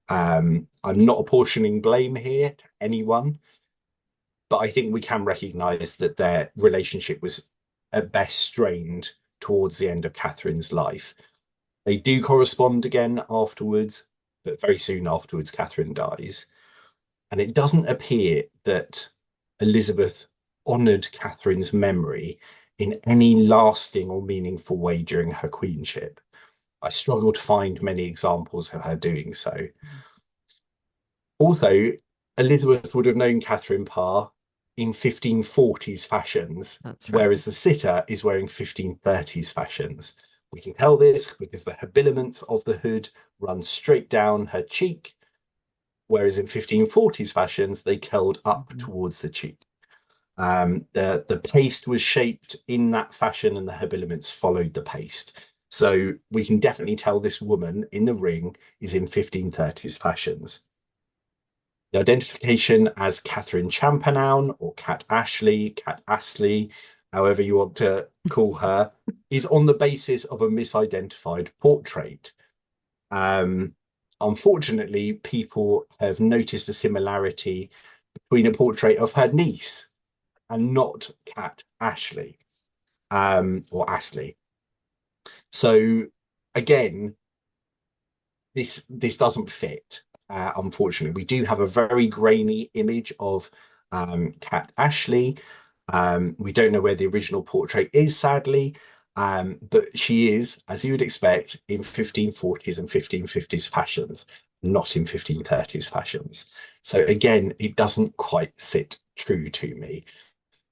I'm not apportioning blame here to anyone, but I think we can recognise that their relationship was at best strained towards the end of Catherine's life. They do correspond again afterwards, but very soon afterwards, Catherine dies. And it doesn't appear that Elizabeth honoured Catherine's memory in any lasting or meaningful way during her queenship. I struggle to find many examples of her doing so. Also, Elizabeth would have known Catherine Parr in 1540s fashions, That's right. whereas the sitter is wearing 1530s fashions. We can tell this because the habiliments of the hood run straight down her cheek, whereas in 1540s fashions, they curled up towards the cheek. The paste was shaped in that fashion and the habiliments followed the paste. So we can definitely tell this woman in the ring is in 1530s fashions. The identification as Catherine Champernowne or Cat Ashley, Cat Astley, however you want to call her, is on the basis of a misidentified portrait. Unfortunately, people have noticed a similarity between a portrait of her niece and not Cat Ashley or Astley. So again, this doesn't fit. Unfortunately, we do have a very grainy image of Cat Ashley. We don't know where the original portrait is, sadly, but she is, as you would expect, in 1540s and 1550s fashions, not in 1530s fashions. So again, it doesn't quite sit true to me.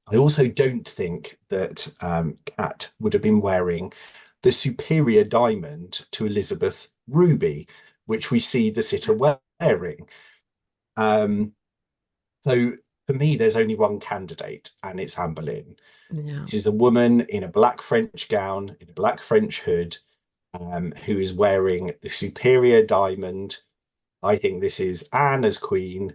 I also don't think that Cat would have been wearing the superior diamond to Elizabeth's ruby, which we see the sitter wearing. Um, so for me, there's only one candidate, and it's Anne Boleyn. Yeah. This is a woman in a black French gown, in a black French hood, who is wearing the superior diamond. I think this is Anne as queen.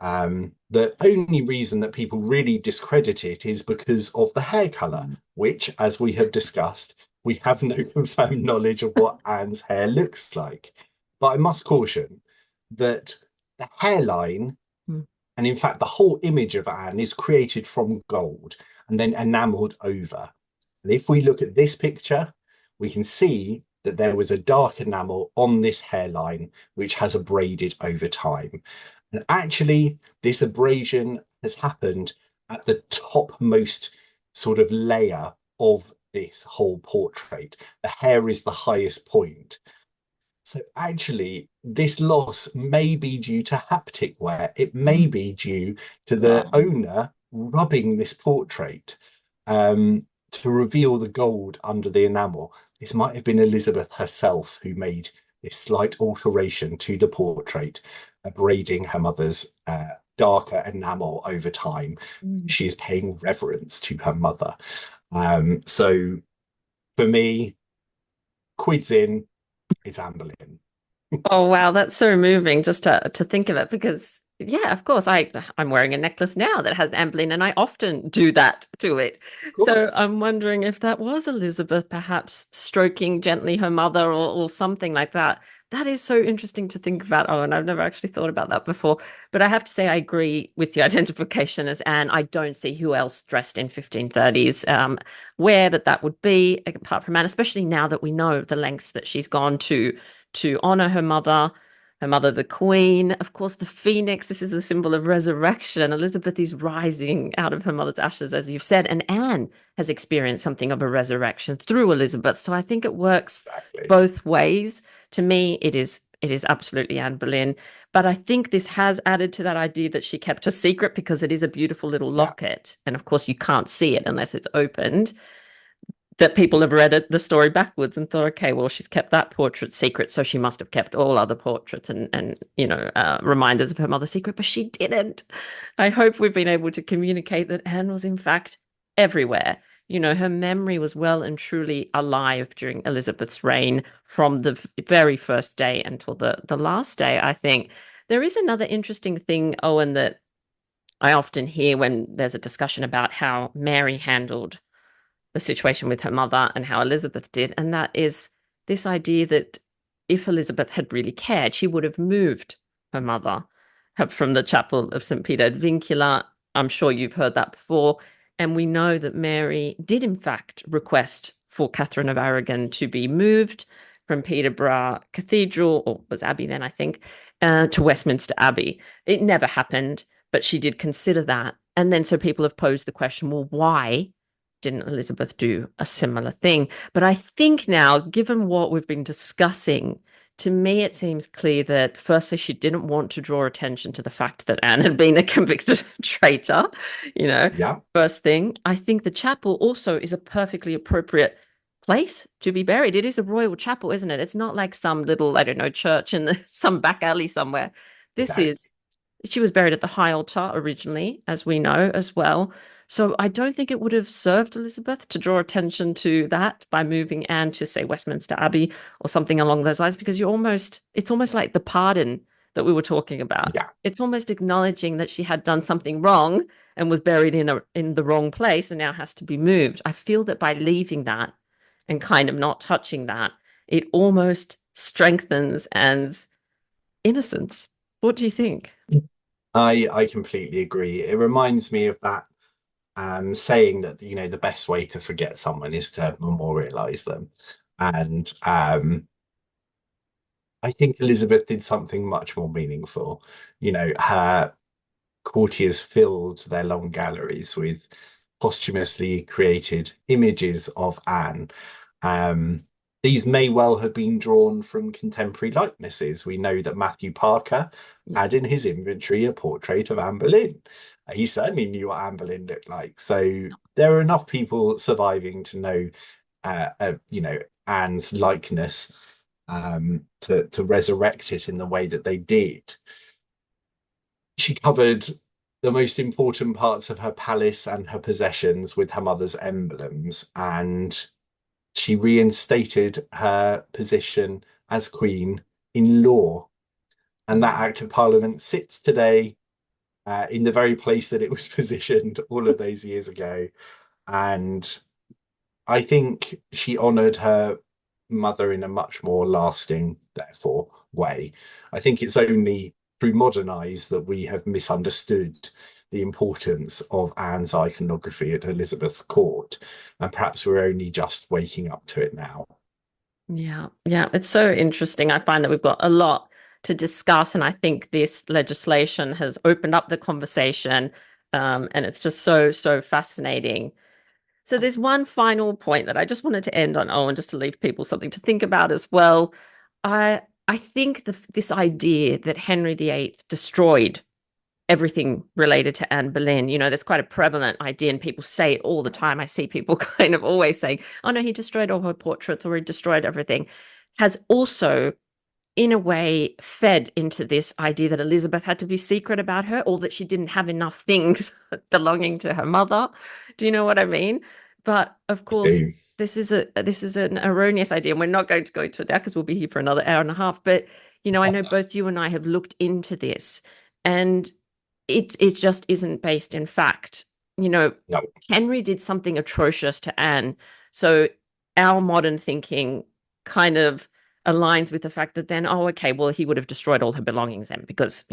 The only reason that people really discredit it is because of the hair colour, which, as we have discussed, we have no confirmed knowledge of what Anne's hair looks like. But I must caution that the hairline, Mm. and in fact, the whole image of Anne is created from gold and then enamelled over. And if we look at this picture, we can see that there was a dark enamel on this hairline, which has abraded over time. And actually, this abrasion has happened at the topmost sort of layer of this whole portrait. The hair is the highest point. So actually, this loss may be due to haptic wear. It may Mm. be due to the Wow. owner rubbing this portrait to reveal the gold under the enamel. This might have been Elizabeth herself who made this slight alteration to the portrait, abrading her mother's darker enamel over time. Mm. She is paying reverence to her mother. So for me, quids in, it's Anne Boleyn. Oh wow, that's so moving just to think of it because yeah, of course I'm wearing a necklace now that has Anne Boleyn and I often do that to it. Of So course. I'm wondering if that was Elizabeth perhaps stroking gently her mother or something like that. That is so interesting to think about. Oh, and I've never actually thought about that before. But I have to say I agree with the identification as Anne. I don't see who else dressed in 1530s where that would be apart from Anne, especially now that we know the lengths that she's gone to honor her mother, the queen. Of course, the phoenix. This is a symbol of resurrection. Elizabeth is rising out of her mother's ashes, as you've said, and Anne has experienced something of a resurrection through Elizabeth. So I think it works Exactly. both ways. To me, it is absolutely Anne Boleyn. But I think this has added to that idea that she kept a secret because it is a beautiful little Yeah. locket. And of course, you can't see it unless it's opened that people have read the story backwards and thought, okay, well, she's kept that portrait secret, so she must have kept all other portraits and reminders of her mother secret, but she didn't. I hope we've been able to communicate that Anne was in fact everywhere. Her memory was well and truly alive during Elizabeth's reign from the very first day until the last day, I think. There is another interesting thing, Owen, that I often hear when there's a discussion about how Mary handled the situation with her mother and how Elizabeth did. And that is this idea that if Elizabeth had really cared, she would have moved her mother from the chapel of St. Peter ad Vincula. I'm sure you've heard that before. And we know that Mary did, in fact, request for Catherine of Aragon to be moved from Peterborough Cathedral, or was Abbey then, I think, to Westminster Abbey. It never happened, but she did consider that. And then so people have posed the question, well, why didn't Elizabeth do a similar thing? But I think now, given what we've been discussing, to me, it seems clear that firstly, she didn't want to draw attention to the fact that Anne had been a convicted traitor, you know, Yeah. first thing. I think the chapel also is a perfectly appropriate place to be buried. It is a royal chapel, isn't it? It's not like some little, I don't know, church in some back alley somewhere. This No. is, she was buried at the high altar originally, as we know as well. So I don't think it would have served Elizabeth to draw attention to that by moving Anne to, say, Westminster Abbey or something along those lines, because it's almost like the pardon that we were talking about. Yeah. It's almost acknowledging that she had done something wrong and was buried in the wrong place and now has to be moved. I feel that by leaving that and kind of not touching that, it almost strengthens Anne's innocence. What do you think? I completely agree. It reminds me of that saying that the best way to forget someone is to memorialize them. And I think Elizabeth did something much more meaningful. Her courtiers filled their long galleries with posthumously created images of Anne. Um, these may well have been drawn from contemporary likenesses. We know that Matthew Parker had in his inventory a portrait of Anne Boleyn. He certainly knew what Anne Boleyn looked like. So there are enough people surviving to know, Anne's likeness, to resurrect it in the way that they did. She covered the most important parts of her palace and her possessions with her mother's emblems, and she reinstated her position as queen in law. And that Act of Parliament sits today in the very place that it was positioned all of those years ago. And I think she honoured her mother in a much more lasting, therefore, way. I think it's only through modern eyes that we have misunderstood the importance of Anne's iconography at Elizabeth's court, and perhaps we're only just waking up to it now. Yeah, yeah, it's so interesting. I find that we've got a lot to discuss, and I think this legislation has opened up the conversation, and it's just so, so fascinating. So there's one final point that I just wanted to end on, Owen, just to leave people something to think about as well. I think this idea that Henry VIII destroyed everything related to Anne Boleyn. There's quite a prevalent idea, and people say it all the time. I see people kind of always saying, oh no, he destroyed all her portraits or he destroyed everything, has also, in a way, fed into this idea that Elizabeth had to be secret about her, or that she didn't have enough things belonging to her mother. Do you know what I mean? But of course, this is an erroneous idea, and we're not going to go into it now because we'll be here for another hour and a half. But I know both you and I have looked into this, and it just isn't based in fact. No. Henry did something atrocious to Anne. So our modern thinking kind of aligns with the fact that then, oh, okay, well, he would have destroyed all her belongings then because,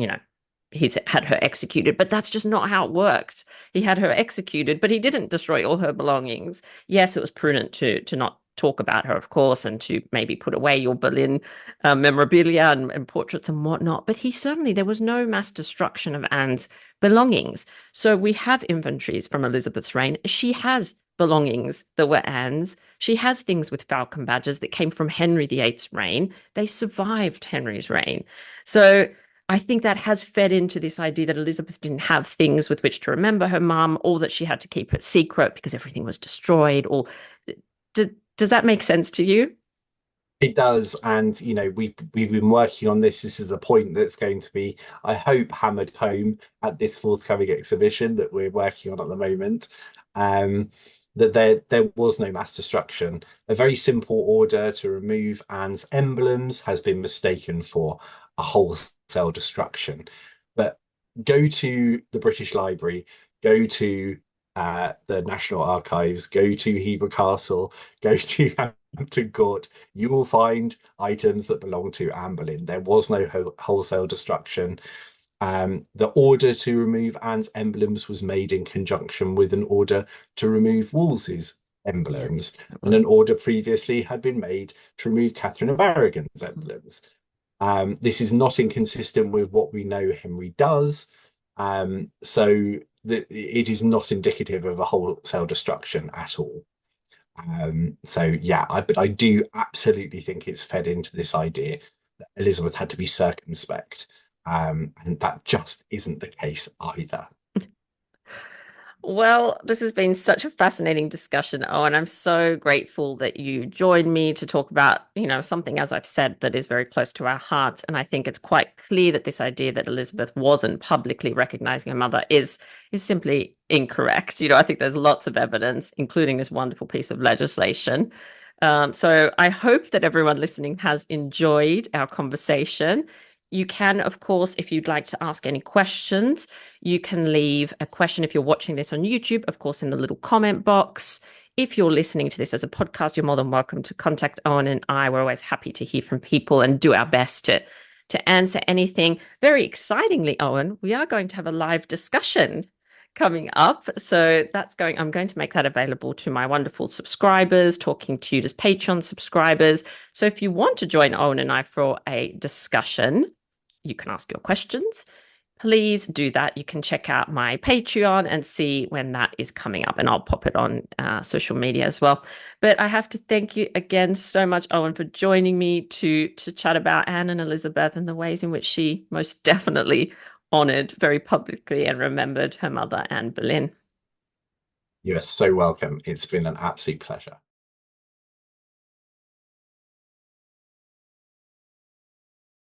he's had her executed. But that's just not how it worked. He had her executed, but he didn't destroy all her belongings. Yes, it was prudent to not talk about her, of course, and to maybe put away your Berlin memorabilia and portraits and whatnot. But there was no mass destruction of Anne's belongings. So we have inventories from Elizabeth's reign. She has belongings that were Anne's. She has things with falcon badges that came from Henry VIII's reign. They survived Henry's reign. So I think that has fed into this idea that Elizabeth didn't have things with which to remember her mum, or that she had to keep it secret because everything was destroyed. Or does that make sense to you? It does, and we've been working on this. This is a point that's going to be, I hope, hammered home at this forthcoming exhibition that we're working on at the moment. That there was no mass destruction. A very simple order to remove Anne's emblems has been mistaken for a wholesale destruction. But go to the British Library, go to the National Archives, go to Hever Castle, go to Hampton Court, you will find items that belong to Anne Boleyn. There was no wholesale destruction. The order to remove Anne's emblems was made in conjunction with an order to remove Wolsey's emblems, Yes, and an order previously had been made to remove Catherine of Aragon's emblems. This is not inconsistent with what we know Henry does, so it is not indicative of a wholesale destruction at all. So yeah, but I do absolutely think it's fed into this idea that Elizabeth had to be circumspect, and that just isn't the case either. Well, this has been such a fascinating discussion. Oh, and I'm so grateful that you joined me to talk about, something, as I've said, that is very close to our hearts. And I think it's quite clear that this idea that Elizabeth wasn't publicly recognizing her mother is simply incorrect. I think there's lots of evidence, including this wonderful piece of legislation. So I hope that everyone listening has enjoyed our conversation. You can, of course, if you'd like to ask any questions, you can leave a question if you're watching this on YouTube, of course, in the little comment box. If you're listening to this as a podcast, you're more than welcome to contact Owen and I. We're always happy to hear from people and do our best to answer anything. Very excitingly, Owen, we are going to have a live discussion coming up. So I'm going to make that available to my wonderful subscribers, Talking Tudors Patreon subscribers. So if you want to join Owen and I for a discussion, you can ask your questions. Please do that. You can check out my Patreon and see when that is coming up, and I'll pop it on social media as well. But I have to thank you again so much, Owen, for joining me to chat about Anne and Elizabeth and the ways in which she most definitely honoured very publicly and remembered her mother, Anne Boleyn. You are so welcome. It's been an absolute pleasure.